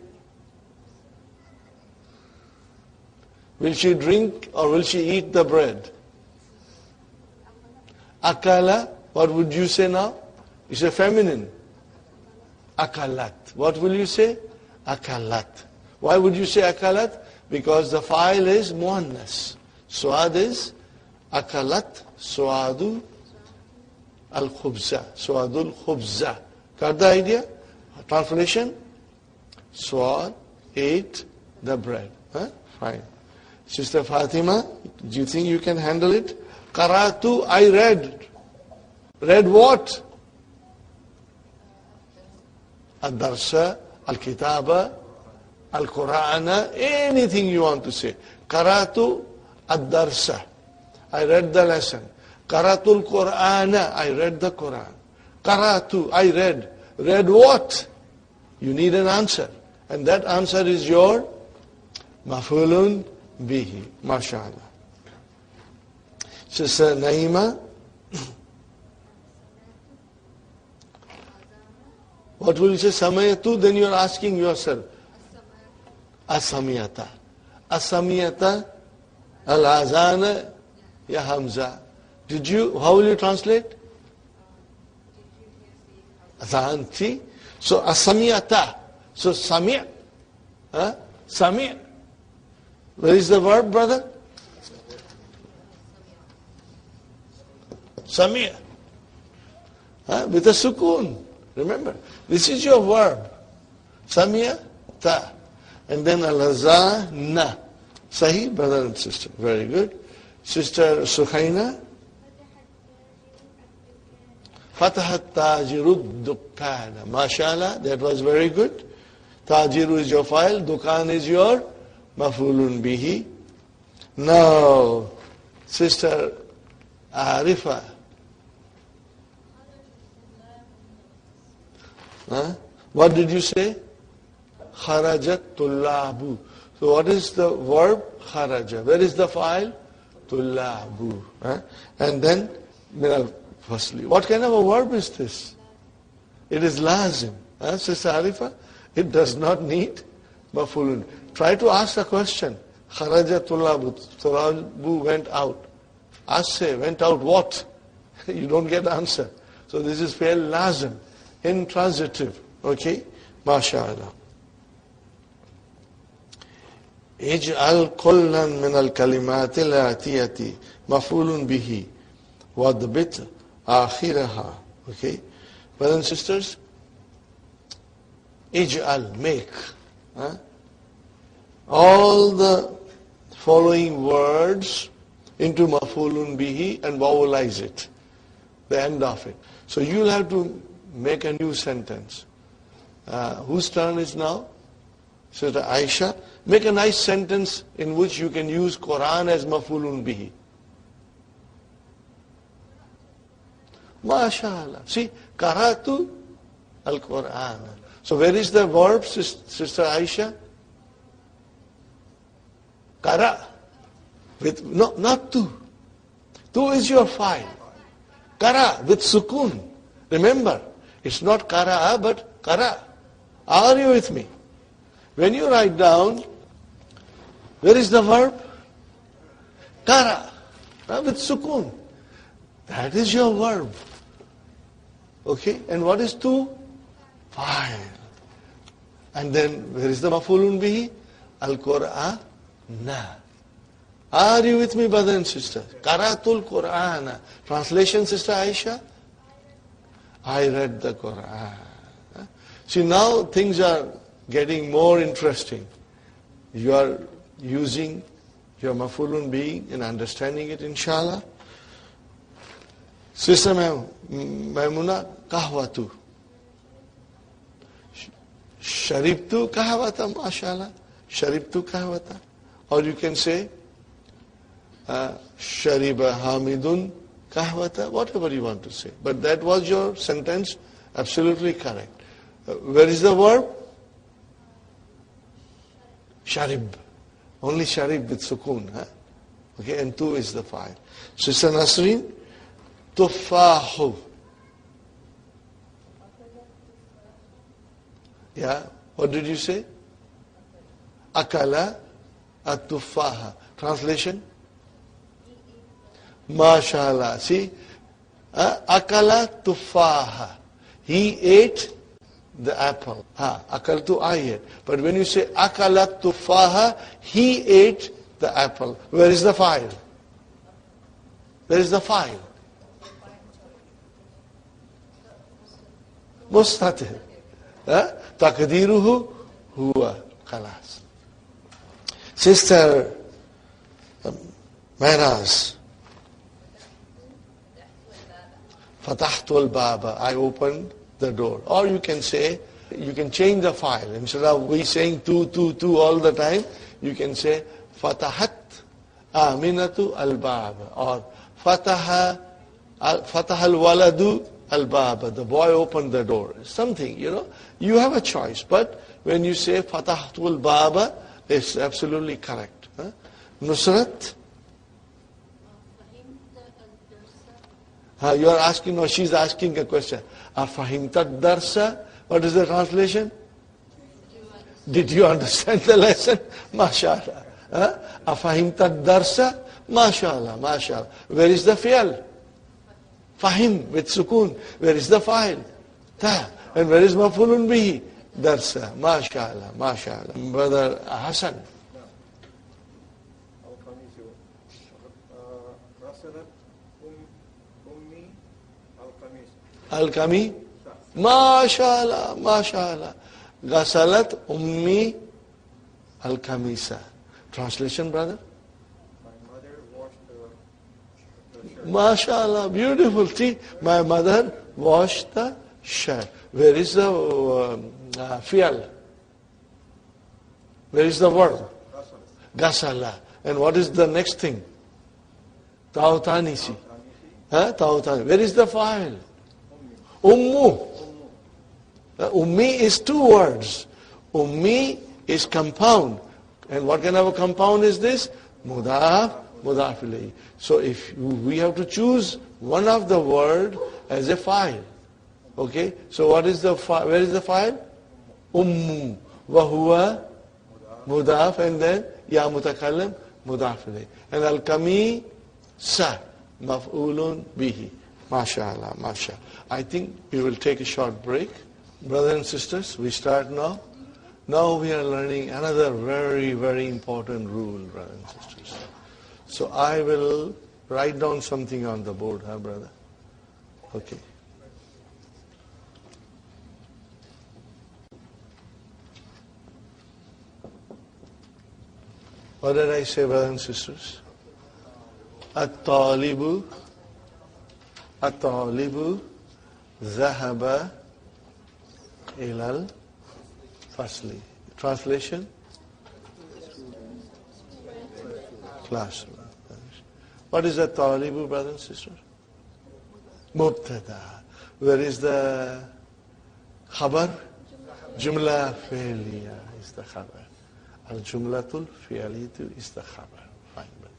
Speaker 1: Will she drink or will she eat the bread? Akala. What would you say now? It's a feminine. Akalat. What will you say? Akalat. Why would you say akalat? Because the file is muannas. Suad is akalat, suadu al-khubza. Suadul khubza. Got the idea? Translation? Suad ate the bread. Huh? Fine. Sister Fatima, do you think you can handle it? Qaratu, I read. Read what? Ad-darsa, al-kitaba, al-Qur'ana, anything you want to say. Qaratu ad-darsa. I read the lesson. Qaratul Qur'ana. I read the Quran. Qaratu. I read. Read what? You need an answer. And that answer is your mafulun bihi. MashaAllah. Sister Naima. What will you say? Samayatu. Then you are asking yourself. Asamiyata. Asamiyata. Al-azana. Ya Hamza. How will you translate? Azan. See? So asamiyata. So sami'. Huh? Sami'. Where is the verb, brother? Sami'. Huh? With a sukoon. Remember, this is your verb. Sami'a ta. And then al-azana. Sahih, brother and sister. Very good. Sister Suhaina. Fatahat tajirud dukkana. MashaAllah, that was very good. Tajiru is your file. Dukkan is your mafulun bihi. Now, Sister Arifa. Huh? What did you say? Kharajat tullabu. So what is the verb? Kharaja. Where is the file? Tullabu. Huh? And then, firstly, what kind of a verb is this? It is lazim. Huh? Sister Arifa, it does not need mafulun. Try to ask a question. Kharaja tullabu. Tullabu went out. Asse went out what? You don't get answer. So this is fair lazim. Intransitive. Okay? MashaAllah. اجعل كلا من الكلمات الآتية مفعول به واضبط آخرها. Okay? Brothers and sisters, اجعل, make. Huh? All the following words into maf'ulun bihi and vowelize it. The end of it. So you'll have to make a new sentence. Whose turn is now? Sister Aisha. Make a nice sentence in which you can use Quran as maf'ulun bihi. MashaAllah. See, Qaratu al-Quran. So where is the verb, Sister Aisha? Qara. with, no, not tu. Tu is your file. Kara with sukun. Remember, it's not kara but kara. Are you with me? When you write down, where is the verb? Kara with sukun. That is your verb. Okay, and what is tu? File. And then where is the mafulun bihi? Al-Qur'ana. Are you with me, brothers and sisters? Qaratul Qur'ana. Translation, Sister Aisha? I read the Qur'an. See, now things are getting more interesting. You are using your mafulun being and understanding it, inshallah. Sister Maimuna, kahwatu. Sharibtu kahwata, mashallah. Sharibtu kahwata. Or you can say, Shariba Hamidun kahwata, whatever you want to say. But that was your sentence, absolutely correct. Where is the verb? Sharib. Only sharib with sukun. Huh? Okay, and tu is the file. Sister Nasreen, tufahu. Yeah, what did you say? Akala at-tufaha. Translation? MashaAllah. See? Akala tufaha. He ate the apple. Akaltu, I ate. But when you say akala tufaha, he ate the apple. Where is the file? Where is the file? Mustatir. Taqdiruhu huwa. Khalas. Sister Mehraz. Fatahtul Baba. I opened the door. Or you can say, you can change the file. Instead of we saying tu all the time, you can say Fatahat Aminatu al-Baba. Or Fataha al-Waladu al-Baba. The boy opened the door. Something, you have a choice. But when you say Fatahtul Baba, it's absolutely correct. Nusrat? You are asking, no, she's asking a question. Afahimtat darsa? What is the translation? Did you understand the lesson? MashaAllah. Afahimtat darsa? MashaAllah, MashaAllah. Where is the fi'al? Fahim with sukun. Where is the fa'il? Ta. And where is mafulun bihi? Darsa. MashaAllah, MashaAllah. Brother Hassan. Al-Kami? MashaAllah, MashaAllah. Ghasalat ummi al-Kamisa. Translation, brother?
Speaker 2: My mother washed the shirt.
Speaker 1: MashaAllah, beautiful. See, my mother washed the shirt. Where is the fi'al? Where is the verb? Ghasala. And what is the next thing? Ta'utanisi. Ta'utani. Where is the fa'il? Ummu. Ummi is two words. Ummi is compound. And what kind of a compound is this? Mudaf, mudaf ilayhi. So if we have to choose one of the word as a file. Okay? So what is the file? Where is the file? Ummu. Wahuwa mudaf, and then ya mutakallim mudaf ilayhi. And al-kami sa maf'ulun bihi. MashaAllah, MashaAllah. I think we will take a short break. Brothers and sisters, we start now. Now we are learning another very, very important rule, brothers and sisters. So I will write down something on the board, brother? Okay. What did I say, brothers and sisters? At-talibu zahaba ilal fasli. Translation? Classroom. What is at-talibu, brothers and sisters? Mubtada. Where is the khabar? Jumla fi'liya is the khabar. Al-jumlatul fi'liyatu is the khabar. Fine, brother.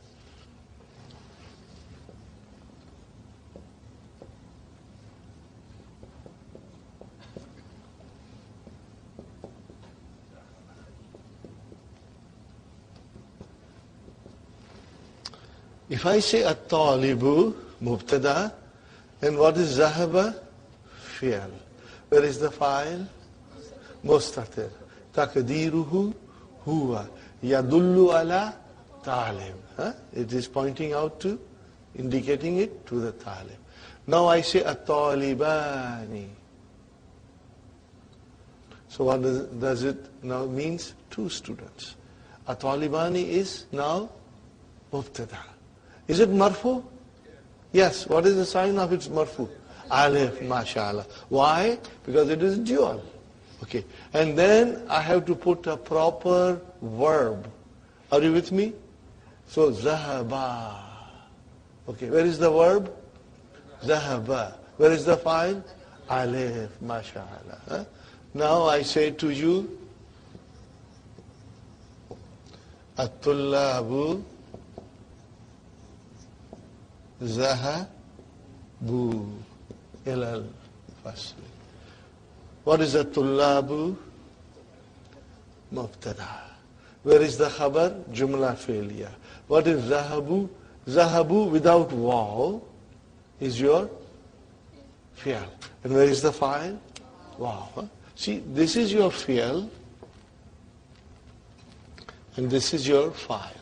Speaker 1: If I say at-talibu, mubtada, then what is zahaba? Fi'al. Where is the fa'il? Mustatir. Takdiruhu huwa. Yadullu ala talib. It is pointing out to, indicating it to the talib. Now I say at-talibani. So what does it now means? Two students. At-talibani is now mubtada. Is it marfu? Yes. What is the sign of its marfu? Alif, mashallah. Why? Because it is dual. Okay. And then I have to put a proper verb. Are you with me? So, zahaba. Okay. Where is the verb? Zahaba. Where is the file? Alif, mashallah. Now I say to you, at-tullabu zahabu ilal fasl. What is at-tullabu? Mubtada. Where is the khabar? Jumla fi'liya. What is zahabu? Zahabu without waw is your fi'al. And where is the fa'il? Waw. See, this is your fi'al and this is your fa'il.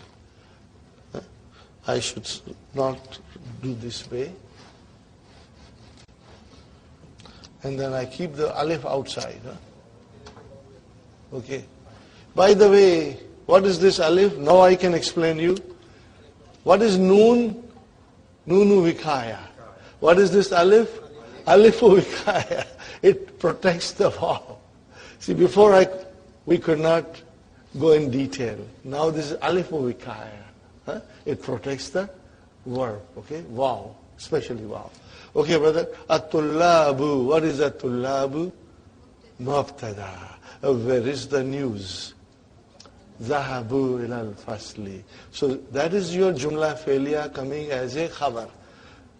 Speaker 1: I should not do this way. And then I keep the alif outside. Okay. By the way, what is this alif? Now I can explain you. What is noon? Nunu vikaya. What is this alif? Alifu vikaya. It protects the vaw. See, before we could not go in detail. Now this is alifu vikaya. It protects the verb. Okay, vaw, especially vaw. Okay, brother. At-tullabu. What is at-tullabu? Mubtada. Where is the news? Zahabu ilal fasli. So that is your jumla fi'liya coming as a khabar.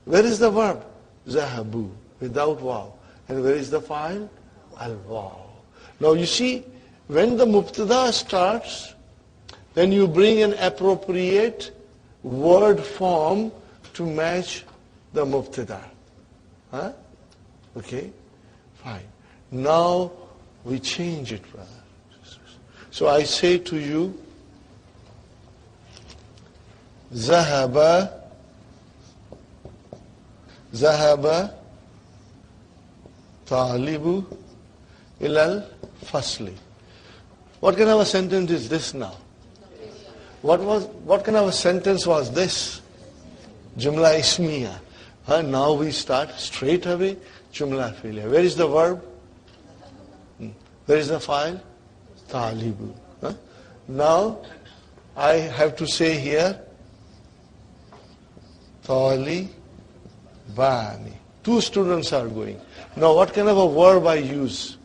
Speaker 1: Where is the verb? Zahabu, without waw. And where is the fa'il? Al-waw. Now you see, when the mubtada starts, then you bring an appropriate word form to match the mubtada. Okay? Fine. Now we change it, brother. So I say to you, Zahaba Talibu ilal fasli. What kind of a sentence is this now? What kind of a sentence was this? Jumla ismiya. Now we start straight away jumla fi'liya. Where is the verb? Where is the file? Talibu. Now I have to say here Talibani. Two students are going. Now what kind of a verb I use?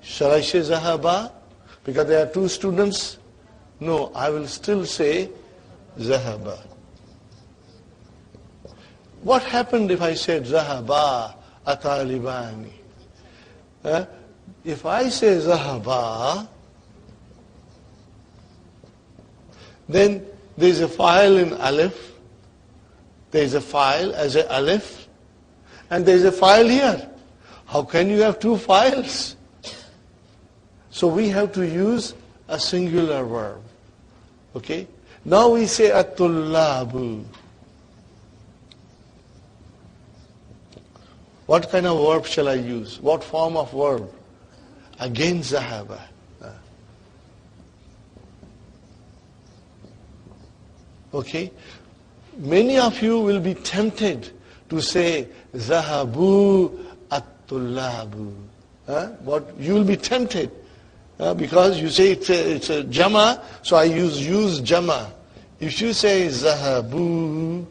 Speaker 1: Shall I say Zahaba? Because there are two students? No, I will still say Zahaba. What happened if I said Zahaba Atalibani? If I say Zahaba, then there is a file in Alif, there is a file as a Alif, and there is a file here. How can you have two files? So we have to use a singular verb. Okay? Now we say at-tullabu. What kind of verb shall I use? What form of verb? Again Zahaba. Okay? Many of you will be tempted to say Zahabu at-tullabu. But you will be tempted. Because you say it's a jama, so I use jama. If you say Zahabu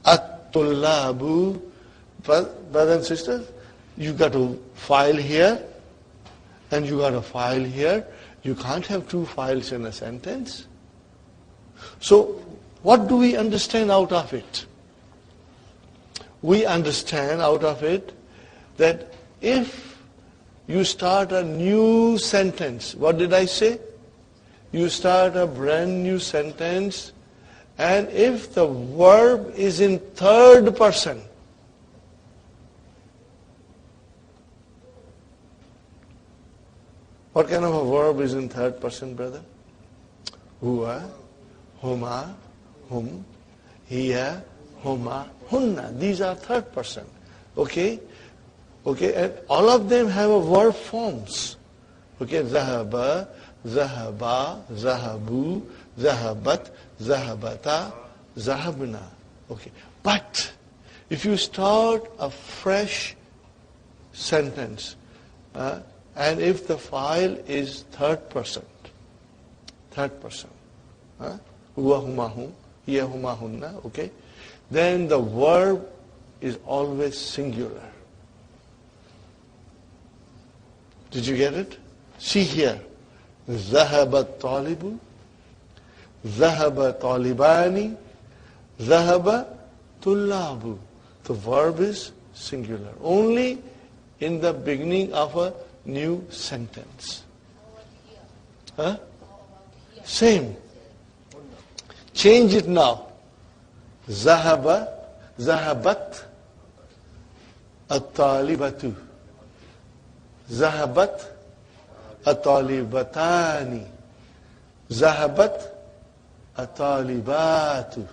Speaker 1: at-tullabu, brothers and sisters, you got a file here and you got a file here. You can't have two files in a sentence. So what do we understand out of it? We understand out of it that if you start a new sentence, what did I say? you start a brand new sentence, and if the verb is in third person, what kind of a verb is in third person, brother? Hua, huma, hum, hiya, huma, hunna. These are third person. Okay? Okay, and all of them have a verb forms. Okay, zahaba, zahaba, zahabu, zahabat, zahabata, zahabna. Okay, but if you start a fresh sentence, and if the file is third person, huwa, huma, hum, hiya, huma, hunna, okay, then the verb is always singular. Did you get it? See here. ذهب الطالب, ذهب طالبان, ذهب طلاب. The verb is singular. Only in the beginning of a new sentence. Huh? Same. Change it now. ذهب, ذهبت الطالبة. ذهبت الطالبتان. ذهبت الطالبات.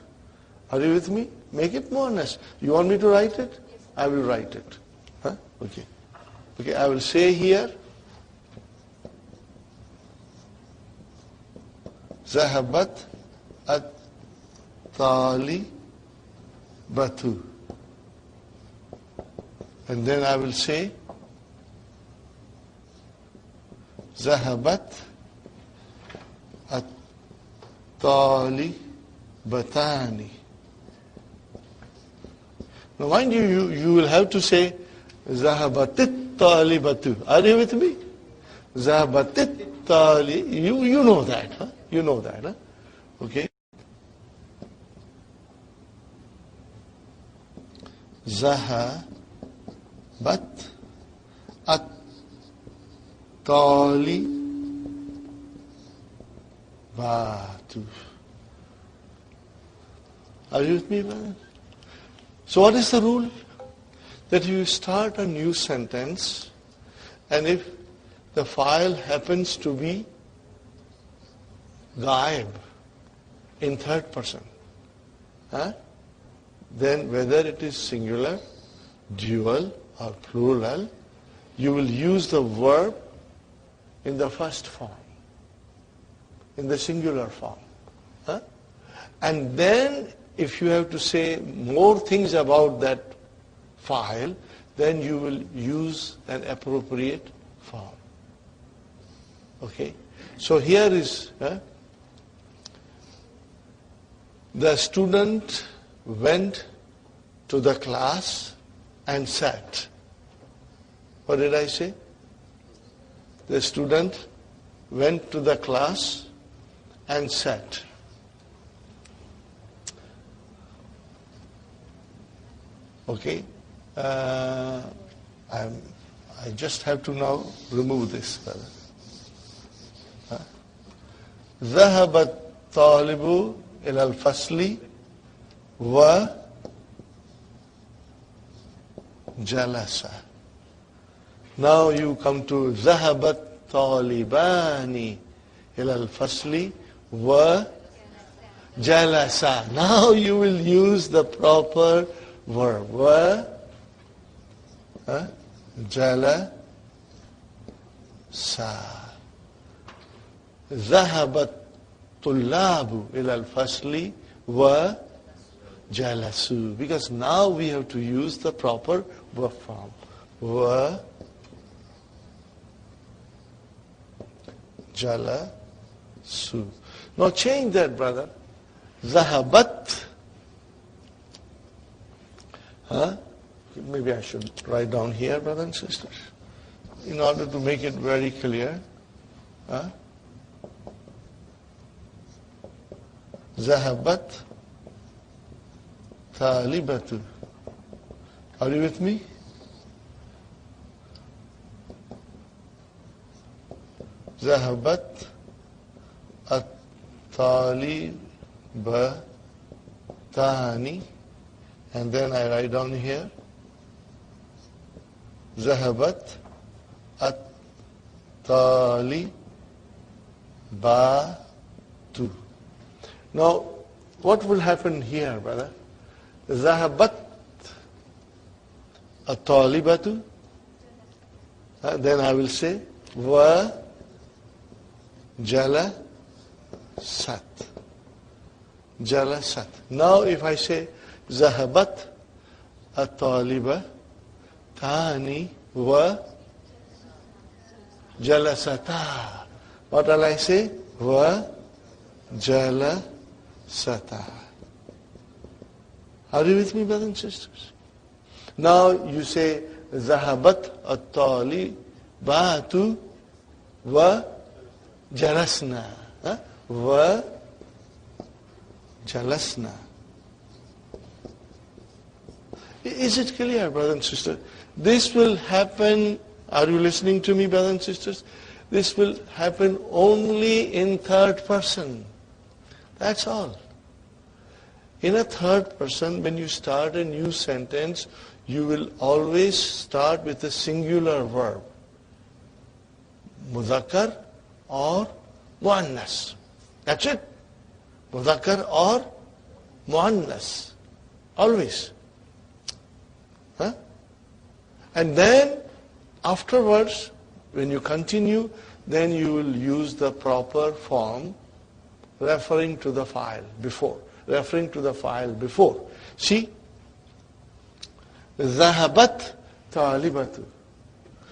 Speaker 1: Are you with me? Make it more nice. You want me to write it? I will write it. Huh? Okay. Okay, I will say here. ذهبت الطالبة. And then I will say ذهبت الطالبتان. Now mind you, you will have to say ذهبت الطالبة. Are you with me? ذهبت الطالبة. You know that, huh? You know that, huh? Okay. ذهبت الطالبات. Are you with me, brother? So what is the rule? That you start a new sentence, and if the file happens to be ghaib, in third person, then whether it is singular, dual, or plural, you will use the verb in the first form, in the singular form. And then if you have to say more things about that file, then you will use an appropriate form. Okay? So here is, the student went to the class and sat. What did I say? The student went to the class and sat. Okay? I just have to now remove this, brother. ذهب الطالب إلى الفصل وجلس. Now you come to ذهب الطالبان إلى الفصل وجلس. Now you will use the proper verb. جلس. ذهب الطلاب إلى الفصل وجلسوا. Because now we have to use the proper verb form. وجلسوا. Now change that, brother. ذهبت. Maybe I should write down here, brothers and sisters, in order to make it very clear. ذهبت طالبة. Are you with me? ذهبت Talibatani, and then I write down here, Zahabat at-talibatu. Now, what will happen here, brother? Zahabat at-talibatu. Then I will say, wa jalasat. Jalasat. Now if I say, Zahabat at-taliba tani wa jalasata. What will I say? Wa jalasata. Are you with me, brothers and sisters? Now you say, Zahabat at-talibatu wa jalasna. Wa jalasna. Is it clear, brothers and sisters? This will happen, are you listening to me, brothers and sisters? This will happen only in third person. That's all. In a third person, when you start a new sentence, you will always start with a singular verb. Mudhakkar or muannas. That's it. Mudhakkar or muannas. Always. Huh? And then, afterwards, when you continue, then you will use the proper form referring to the file before. Referring to the file before. See? Zahabat talibatu.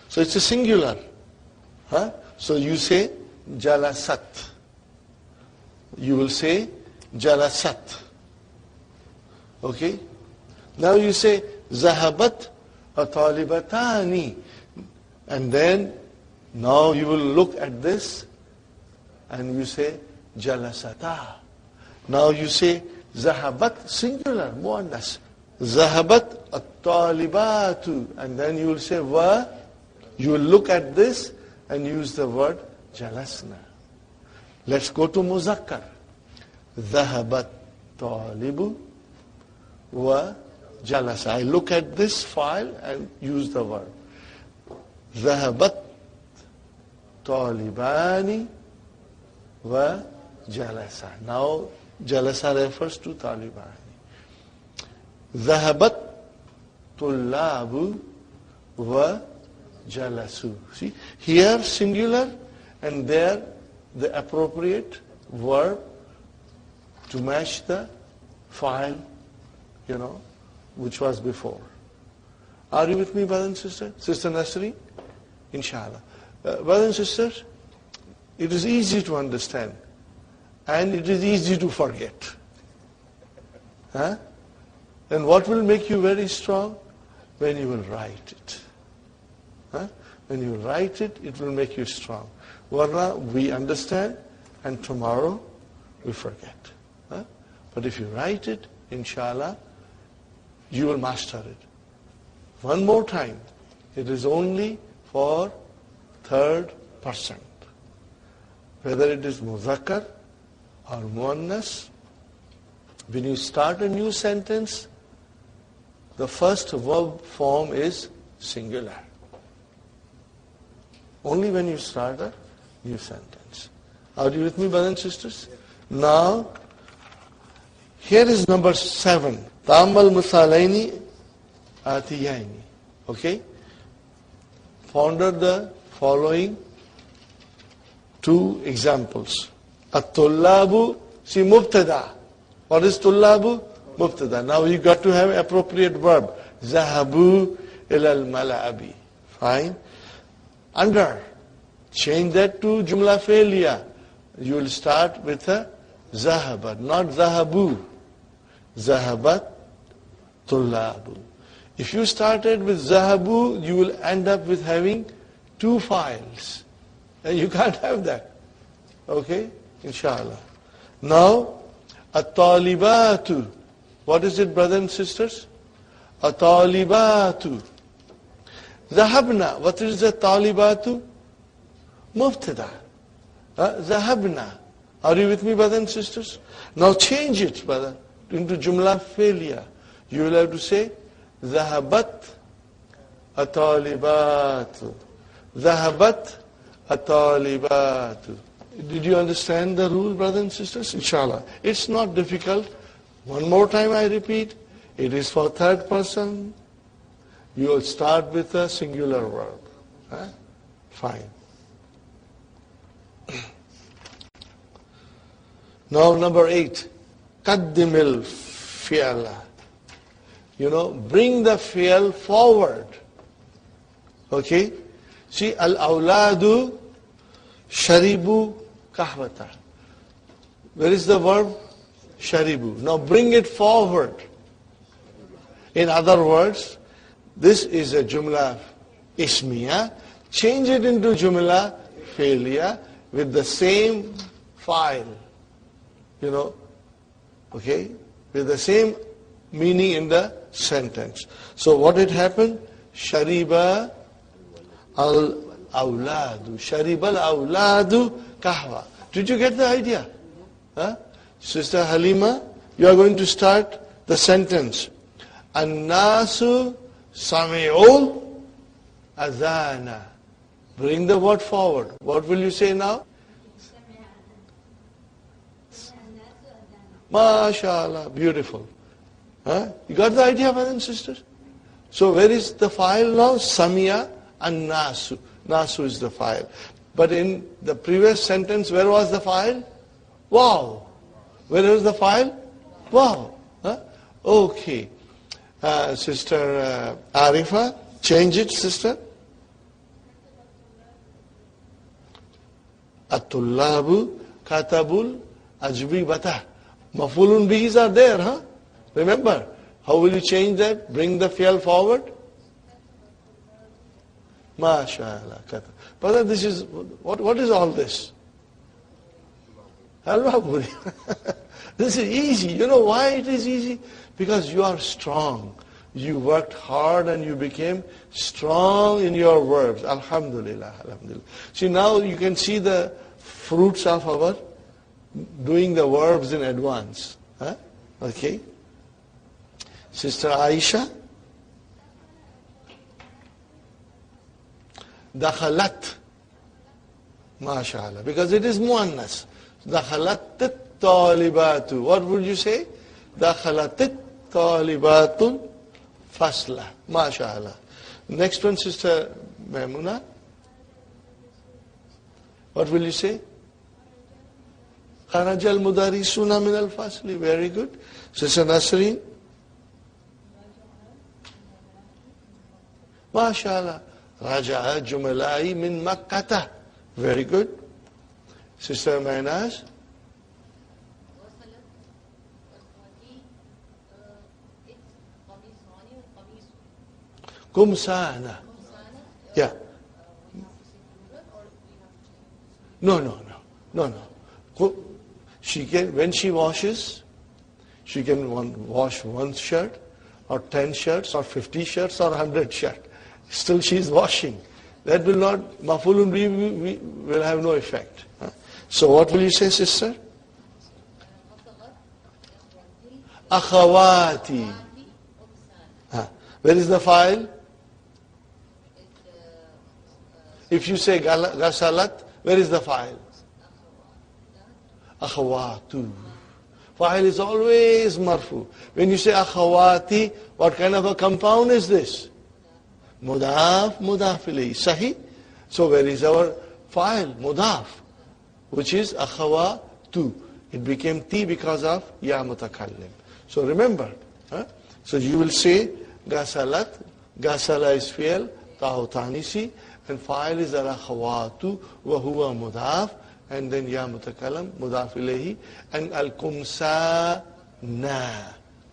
Speaker 1: So it's a singular. Huh? So you say jalasat. You will say jalasat. Okay? Now you say zahabat talibatani. And then now you will look at this and you say jalasata. Now you say zahabat singular, muannas. Zahabat at-talibatu. And then you will say wa. You will look at this and use the word jalasna. Let's go to muzakkar. Zahabat talibu wa jalasa. I look at this file and use the word. Zahabat talibani wa jalasa. Now jalasa refers to talibani. Zahabat tullabu wa jalasu. See, here singular and there the appropriate verb to match the file, which was before. Are you with me, brothers and sisters? Sister Nasri? Inshallah. Brothers and sisters, it is easy to understand and it is easy to forget. Huh? And what will make you very strong? When you will write it. Huh? When you write it, it will make you strong. Warna, we understand, and tomorrow we forget. Huh? But if you write it, inshallah, you will master it. One more time, it is only for third person. Whether it is muzakkar or muannas, when you start a new sentence, the first verb form is singular. Only when you start a new sentence. Are you with me, brothers and sisters? Now, here is number 7. Ta'ammal musalaini atiyaini. Okay? Ponder the following two examples. At-tullabu, see mubtada. What is tullabu? Mubtada. Now you got to have appropriate verb. Zahabu ilal mala'abi. Fine. Under. Change that to jumla failure. You will start with a zahabat, not zahabu. Zahabat tullabu. If you started with zahabu, you will end up with having two files. And you can't have that. Okay? Inshallah. Now, at-talibatu. What is it, brothers and sisters? At-talibatu. Zahabna. What is the talibatu? Mubtada. Zahabna. Are you with me, brothers and sisters? Now change it, brother, into Jumla failure. You will have to say, ذهبت الطالبات. ذهبت الطالبات. Did you understand the rule, brothers and sisters? Inshallah. It's not difficult. One more time I repeat. It is for third person. You will start with a singular verb. Huh? Fine. Now number 8. قدم الفعل. Bring the fi'l forward. Okay? See, al-awladu sharibu kahwata. Where is the verb? Sharibu. Now bring it forward. In other words, this is a jumla ismiya. Change it into jumla fi'liya with the same file. Okay? With the same meaning in the sentence. So what had happened? Shariba al-awladu. Shariba al-awladu kahwa. Did you get the idea? Huh? Sister Halima, you are going to start the sentence. An-nasu sami'ul adhana. Bring the word forward. What will you say now? MashaAllah. Beautiful. Huh? You got the idea, brothers and sisters? So where is the file now? Samia and Nasu. Nasu is the file. But in the previous sentence, where was the file? Wow. Where is the file? Wow. Huh? Okay. Sister Arifa, change it, sister. At-tullabu katabul ajwibata. Mafulun bihis are there, huh? Remember, how will you change that? Bring the fi'l forward. MashaAllah. Brother, this is, what is all this? Halwa puri. This is easy. You know why it is easy? Because you are strong. You worked hard and you became strong in your verbs. Alhamdulillah. Alhamdulillah. See, now you can see the fruits of our doing the verbs in advance. Huh? Okay. Sister Aisha. Dakhalat. MashaAllah. Because it is muannas. Dakhalat talibatu. What would you say? Dakhalat talibatul fasla. MashaAllah. Next one, Sister Maimuna. What will you say? Kharajal mudarisuna min al-fasli. Very good. Sister Nasreen. MashaAllah. Raja'a jumalai min Makkata. Very good. Sister Maynaz. Kumsana. Yeah. No. She can, when she washes, she can wash one shirt, or 10 shirts, or 50 shirts, or 100 shirts. Still she is washing. That will not, mafulun bihi will have no effect. So what will you say, sister? Akhawati. Where is the file? If you say gasalat, where is the file? Akhawatu. File is always marfu. When you say akhawati, what kind of a compound is this? Mudaf, mudaf ilayhi. Sahi? So where is our file? Mudaf. Which is akhawatu. It became ti because of ya mutakallim. So remember. So you will say gasalat. Gasala is fi'l. Tahu tanisi. And file is al-akhawatu. Wa huwa mudaf. And then ya mutakallam. Mudaf ilayhi. And al-kumsa na.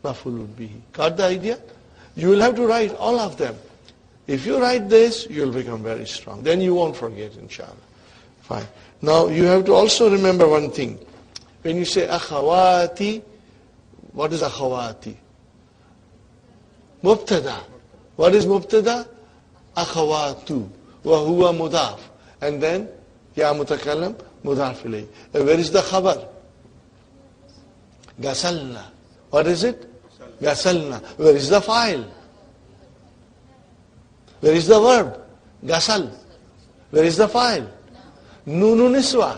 Speaker 1: Mafulun bihi. Got the idea? You will have to write all of them. If you write this, you'll become very strong. Then you won't forget, inshallah. Fine. Now, you have to also remember one thing. When you say akhawati, what is akhawati? Mubtada. What is mubtada? Akhawatu. Wa huwa mudaf. And then, ya mutakallam, Mudaf ilayh. Where is the khabar? Gasalna. What is it? Gasalna. Where is the fa'il? Where is the verb? Gasal. Where is the fa'il? Nunu niswa.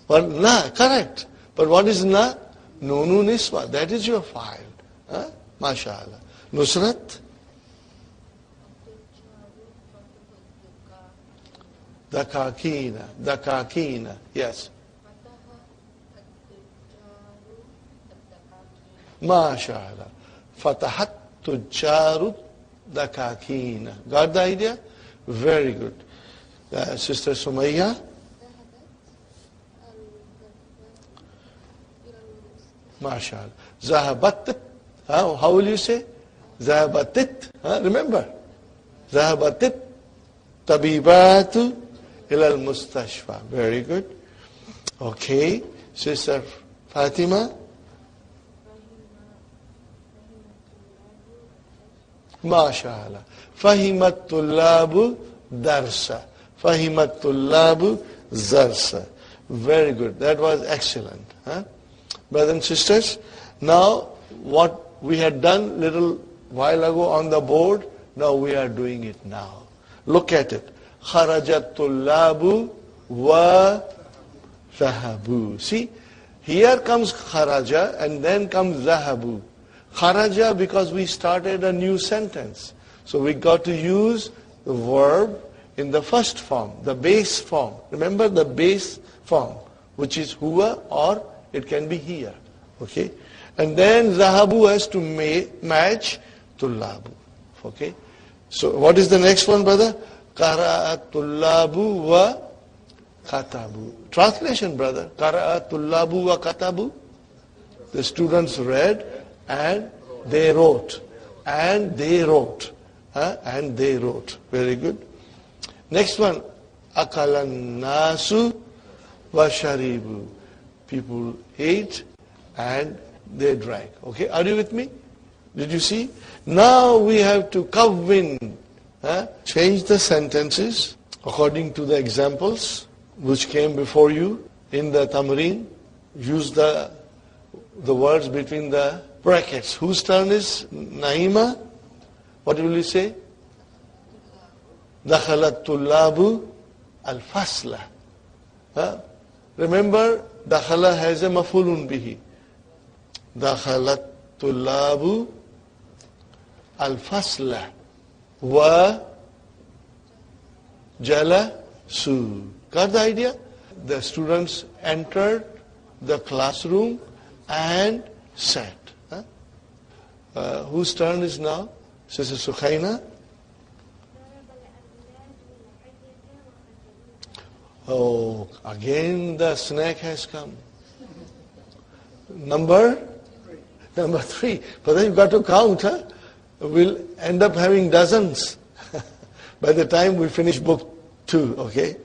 Speaker 1: But na, correct. But what is na? Nunu niswa. That is your fa'il. Huh? MashaAllah. Nusrat? Dakakina. Dakakina. Yes. MashaAllah. Fatahat tujjaru dakakina. Got the idea? Very good. Sister Sumayya? MashaAllah. Zahabat. How will you say? Zahabatit. Remember? Zahabatit tabibatu ilal mustashfa. Very good. Okay. Sister Fatima? MashaAllah. Fahimat tullabu darsa. Fahimat tullabu zarsa. Very good. That was excellent. Brothers and sisters, now what we had done little while ago on the board, now we are doing it now. Look at it. Kharajat tullabu wa zahabu. See, here comes kharaja and then comes zahabu. Kharaja because we started a new sentence. So we got to use the verb in the first form, the base form. Remember the base form, which is huwa or it can be here. Okay? And then zahabu has to match tullabu. Okay? So what is the next one, brother? Qara'at tullabu wa katabu. Translation, brother. Qara'at tullabu wa katabu. The students read and they wrote. And they wrote. And they wrote. Very good. Next one. Akalan nasu wa sharibu. People ate and they drank. Okay, are you with me? Did you see? Now we have to kawwin. Change the sentences according to the examples which came before you in the tamreen. Use the words between the brackets. Whose turn is Naima? What will you say? Dakhalat tullabu al-fasla. Remember, dakhala has a mafulun bihi. Dakhalat tullabu al-fasla wa jalasu. Got the idea? The students entered the classroom and sat. Whose turn is now? Sister Sukhaina? Oh, again the snack has come. Number 3. But then you've got to count, We'll end up having dozens by the time we finish book 2, okay?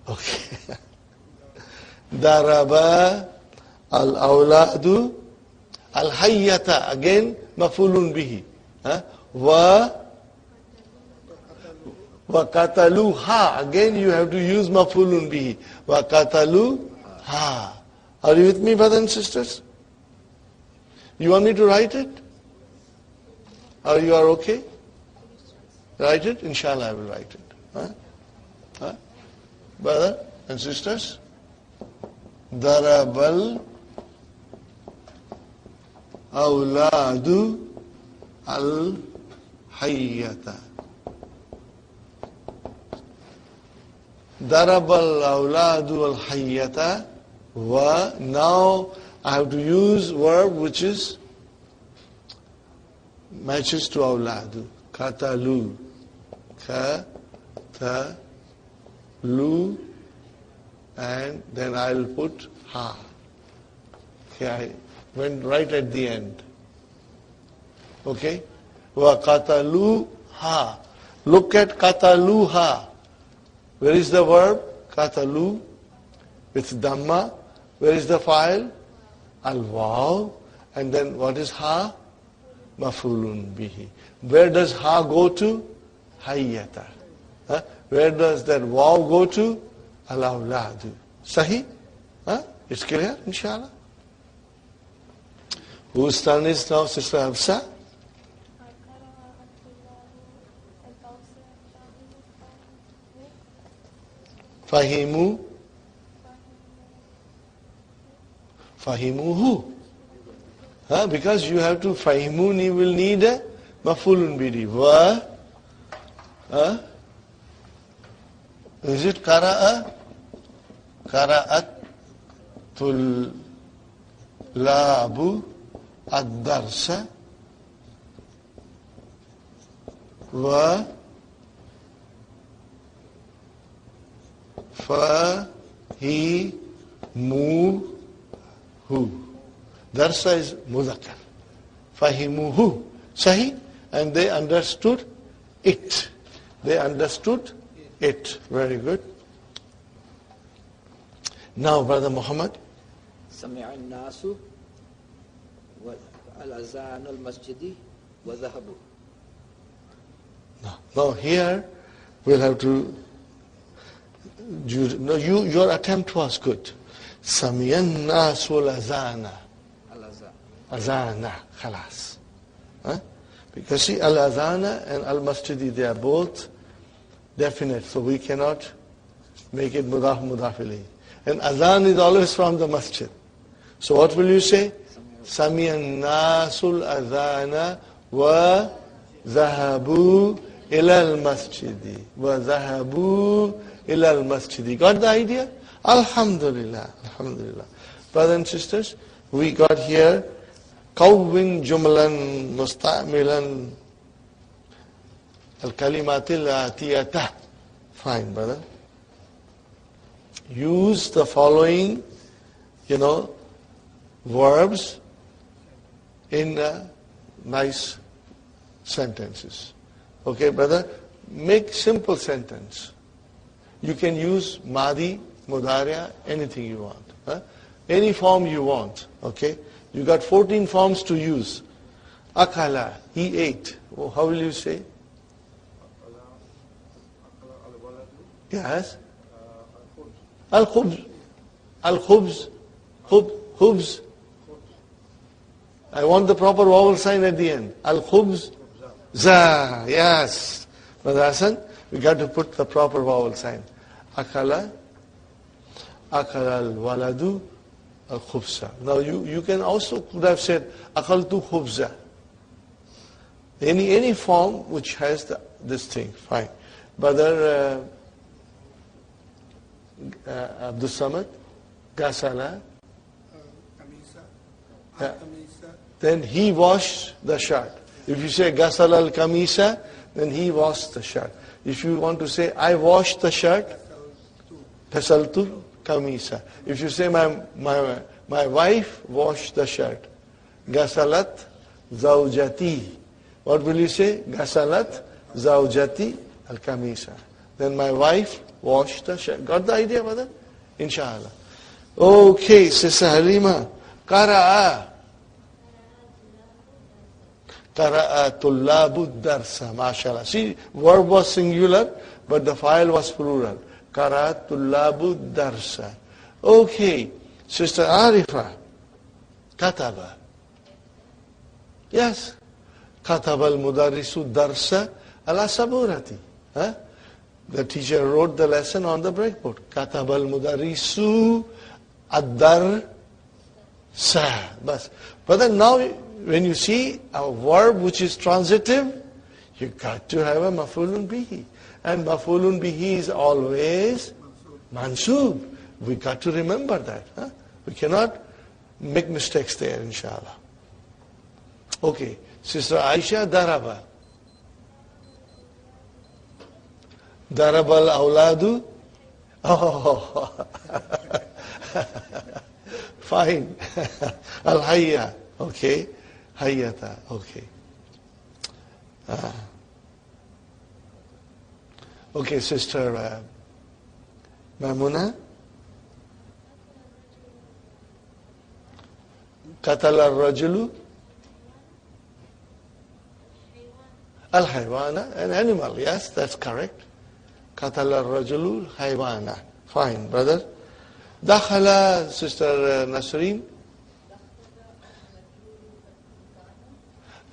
Speaker 1: Okay. Daraba al-awladu al-hayyata. Again, mafulun bihi. Wa kataluha. Again, you have to use mafulun bihi. Wa kataluha. Are you with me, brothers and sisters? You want me to write it? Or you are okay? Write it? Inshallah, I will write it. Brother and sisters? Darabal awladu al-hayyata. Darabal awladu al-hayyata. Wa. Now I have to use verb which is matches to awladu. Katalu. Katalu. And then I'll put ha. Okay, I went right at the end. Okay? Wa katalu ha. Look at katalu ha. Where is the verb? Katalu. With dhamma. Where is the file? Al-waw. And then what is ha? Mafulun bihi. Where does ha go to? Hayyata. Where does that waw go to? al-awladu. Sahih? Huh? It's clear, inshallah? Whose turn is now, Sister Hafsa? Fahimu. Fahimuhu. Huh? Because you have to, fahimuni will need a mafulun bidi. Wa. Huh? Is it qara'a? Qara'at tullabu ad-darsa wa fahimuhu. Darsa is mudhakkar. Fahimuhu. Sahih? And they understood it. They understood it. Very good. Now, Brother Muhammad.
Speaker 3: سمع الناس والأذان المسجد وذهبوا.
Speaker 1: Now here we'll have to. No, your attempt was good. سمع الناس والأذان. Azana, khalas. Huh? Because see, al-azana and al-masjidi, they are both definite, so we cannot make it mudaf ilayhi. And azan is always from the masjid. So what will you say? Sami'an nasul azana wa zahabu ila al-masjidi. Wa zahabu ila al-masjidi. Got the idea? Alhamdulillah. Alhamdulillah. Brothers and sisters, we got here كون جملا مستعملا الكلمات الآتية. Fine, brother. Use the following, verbs in nice sentences. Okay, brother? Make simple sentence. You can use Madi, Mudariya, anything you want. Huh? Any form you want. Okay? You got 14 forms to use. Akala, he ate. Oh, how will you say? Yes. Al-khubz. Al-khubz. Khubz. I want the proper vowel sign at the end. Al-khubz. Za. Yes. Brother Hassan, we got to put the proper vowel sign. Akala. Akala al-waladu. Al-khubza. Now you can also could have said akaltu khubza. Any form which has this thing. Fine. Brother Abdul Samad, Gasala. Then he washed the shirt. If you say Gasala al-kamisa, then he washed the shirt. If you want to say I washed the shirt, Ghasaltu kamisa. If you say my wife washed the shirt, Ghasalat zawjati. What will you say? Ghasalat zawjati al-kamisa. Then my wife washed the shirt. Got the idea, brother? Inshallah. Okay, Sister Halima. Qara'a. Qara'a tullabu darsa. MashaAllah. See, verb was singular, but the file was plural. Qara'a tullabu darsa. Okay. Sister Arifa. Kataba. Yes. Kataba al-mudarrisu darsa ala saburati. Huh? The teacher wrote the lesson on the breakboard. Kataba al-mudarrisu ad-darsa. But then now, when you see a verb which is transitive, you got to have a maf'ulun bihi. And maf'ulun bihi is always mansub. We got to remember that. Huh? We cannot make mistakes there, inshallah. Okay. Sister Aisha, daraba. Daraba al-awladu. Oh, fine. Al-hayya. Okay. Hayyata. Okay. Okay, Sister Mamuna. Qatala al-rajulu. Al-haywana, an animal. Yes, that's correct. Qatala al-rajulu haywana. Fine, brother. Dakhala, Sister Nasreen.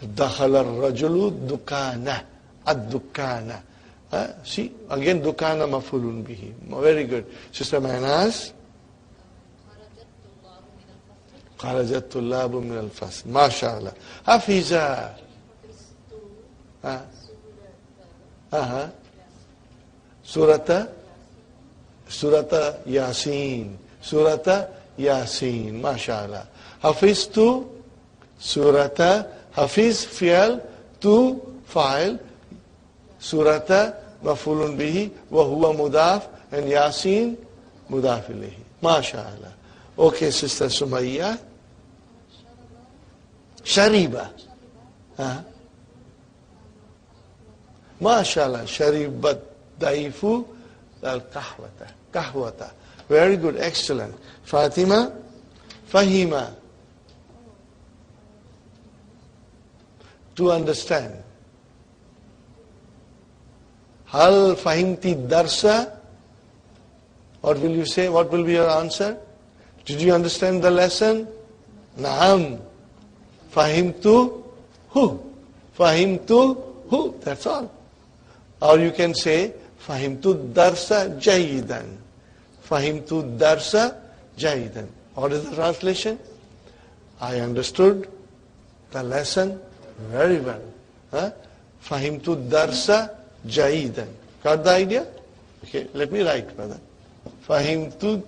Speaker 1: Dakhala rajulu dukana. Ad-dukana. See, again dukana mafulun bihi. Very good. Sister Mahnaz. خرجت طلاب من الفصل ما شاء الله حفيظة سورة ياسين سورة ياسين ما شاء الله حفظت سورة حفيظ فعل تو فاعل سورة مفعول به وهو مضاف and ياسين مضاف إليه ما شاء الله. Okay, Sister Sumayya. Shariba. MashaAllah. Sharibat daifu al-kahwata. Kahwata. Very good, excellent. Fatima. Fahima. To understand. Hal fahimti darsa. What will you say? What will be your answer? Did you understand the lesson? Naam. Fahimtu hu. Fahimtu hu. That's all. Or you can say, Fahimtu darsa jayidan. Fahimtu darsa jayidan. What is the translation? I understood the lesson very well. Fahimtu darsa jayidan. Got the idea? Okay, let me write, brother. Fahimtu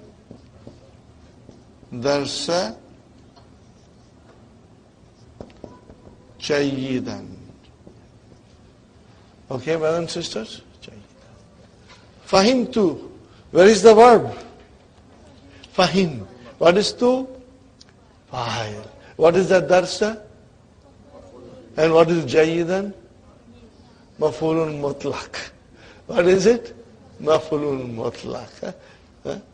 Speaker 1: darsa jayidan. Okay, brothers and sisters? Fahimtu. Where is the verb? Fahim. What is tu? Fa'il. What is the darsa? And what is jayidan? Maf'ulun mutlaq. What is it? Maf'ulun mutlaq.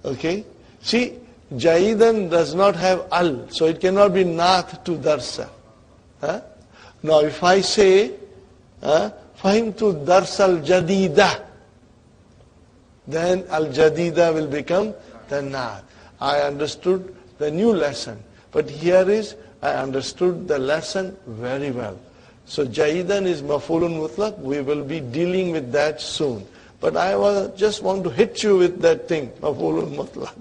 Speaker 1: Okay? See, jayidan does not have al, so it cannot be nath to darsa. Now if I say, fahimtu darsa al-jadida, then al-jadida will become the nath. I understood the new lesson. But here is, I understood the lesson very well. So jayidan is maf'ulun mutlaq. We will be dealing with that soon. But I just want to hit you with that thing, maf'ulun mutlaq.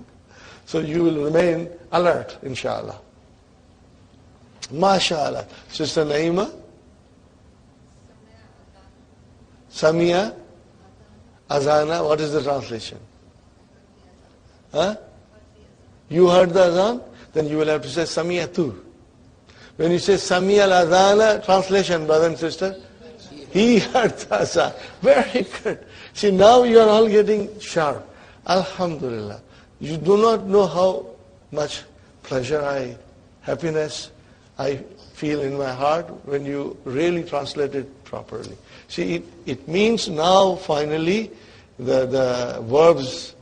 Speaker 1: So you will remain alert, inshallah. MashaAllah. Sister Naima? Samia? Azana? What is the translation? You heard the azan? Then you will have to say Samia too. When you say Samia al-azana, translation, brother and sister? He heard the azan. Very good. See, now you are all getting sharp. Alhamdulillah. You do not know how much pleasure happiness I feel in my heart when you really translate it properly. See, it means now finally the verbs,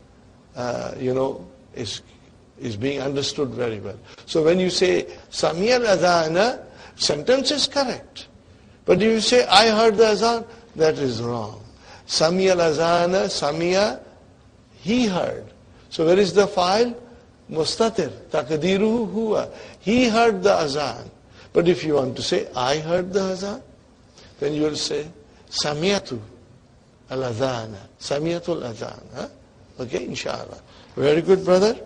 Speaker 1: is being understood very well. So when you say Samia al-Adhana, sentence is correct. But if you say I heard the azan, that is wrong. Samia al-Adhana, Samia, he heard. So where is the file? Mustatir, taqdiruhu huwa. He heard the azan. But if you want to say, I heard the azan, then you will say, Samiyatu al-adhana. Samiyatu al-adhana. Okay, inshallah. Very good, brother.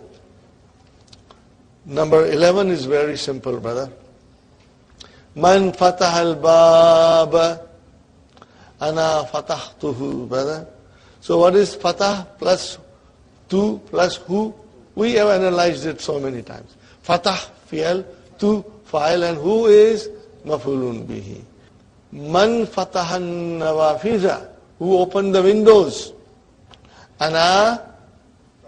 Speaker 1: Number 11 is very simple, brother. Man fatah al-baba, ana fatahtuhu, brother. So what is fatah plus tu plus hu? We have analyzed it so many times. Fatah, fi'al, tu, fa'il, and who is maf'ulun bihi. Man fatahan nawafiza, who opened the windows. Ana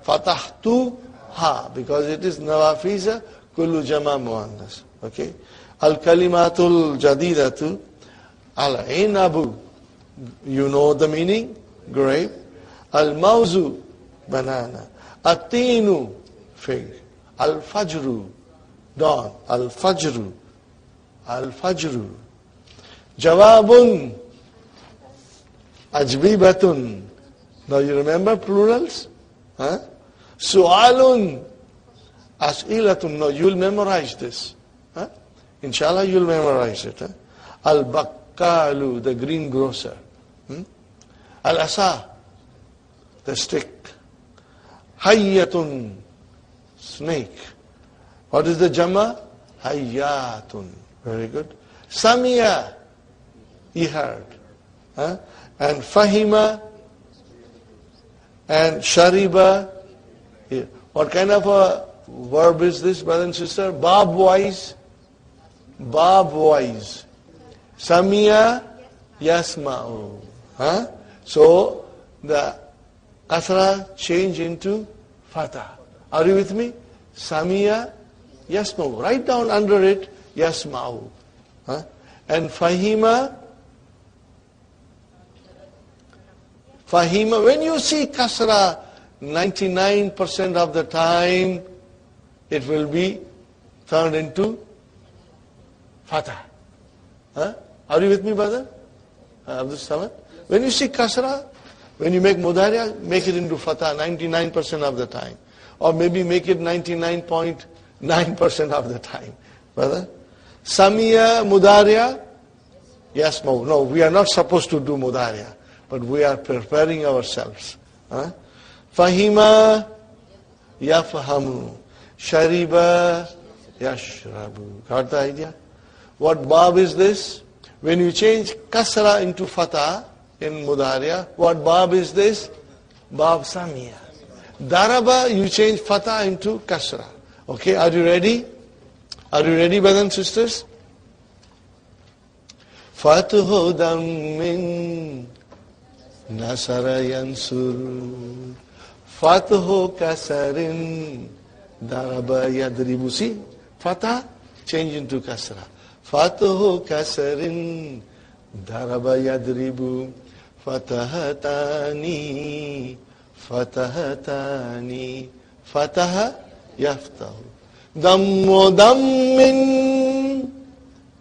Speaker 1: fatahtu ha, because it is nawafiza, kullu jama muannas. Okay? Al kalimatul jadidatu, al inabu, you know the meaning? Grape. Al mawzu, banana. Atinu, fig. Al fajru, dawn. Al fajru. Al fajru. Jawabun. Ajbibatun. Now you remember plurals? Su'alun. As'ilatun. No, you'll memorize this. Huh? Inshallah, you'll memorize it. Huh? Al-Bakkalu, the greengrocer. Al-Asa, the stick. Hayyatun, snake. What is the Jama? Hayyatun. Very good. Samiya, he heard. Huh? And Fahima, and Shariba. What kind of a verb is this, brother and sister? Bab wise. Bab wise. Samiya, yasma'u. Huh? So, the kasra change into fatah. Are you with me? Samiya, yasma'u. Write down under it, yasma'u. Huh? And Fahima, when you see kasra, 99% of the time, it will be turned into fatah. Huh? Are you with me, brother? Abdul Samad? When you see kasra, when you make mudariya, make it into fatah 99% of the time. Or maybe make it 99.9% of the time. Brother? Samiya, mudariya? Yes, no, we are not supposed to do mudariya. But we are preparing ourselves. Huh? Fahima, yafahamu. Shariba, yashrabu. Got the idea? What bab is this? When you change kasra into fatah in mudariya, what bab is this? Bab samiya. Daraba, you change fatah into kasra. Okay, are you ready? Are you ready, brothers and sisters? Fatuhu dammin nasara yansur. Fatuhu kasarin daraba yadribu. See, fatah change into kasra. Fatuhu kasarin daraba yadribu. Fatahatani fatahatani fataha yaftahu. Dammu dammin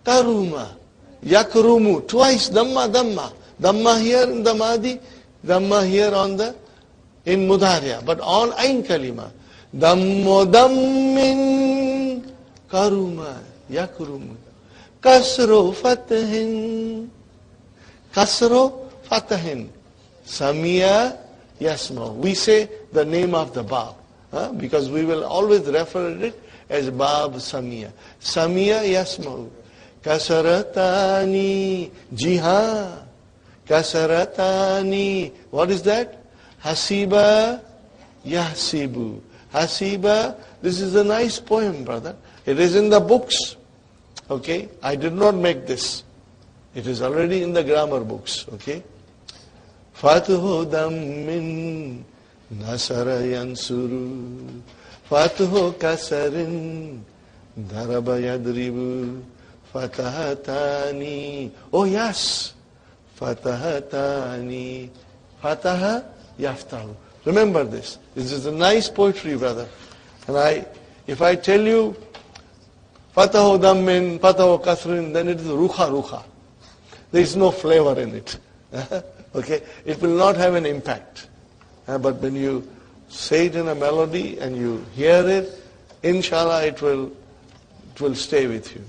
Speaker 1: karuma yakrumu. Twice damma. Damma here in the madi, damma here on the in mudariya, but on ain kalima. Dammu dammin karuma yakrumu. Kasro fatahin Samiya yasma. We say the name of the bab, because we will always refer to it as bab Samiya. Samiya yasma. Kasaratani jiha. Kasaratani. What is that? Hasiba yahsibu. Hasiba. This is a nice poem, brother. It is in the books. Okay? I did not make this. It is already in the grammar books. Okay? Fatuhu dammin nasara yansuru. Fatuhu kasarin daraba yadribu. Fatahatani. Oh yes. Fatahatani. Fataha yaftahu. Remember this. This is a nice poetry, brother. And if I tell you Fatahu dammin, Fatahu kasrin, then it is ruha. There is no flavor in it. Okay? It will not have an impact. But when you say it in a melody and you hear it, inshallah it will stay with you.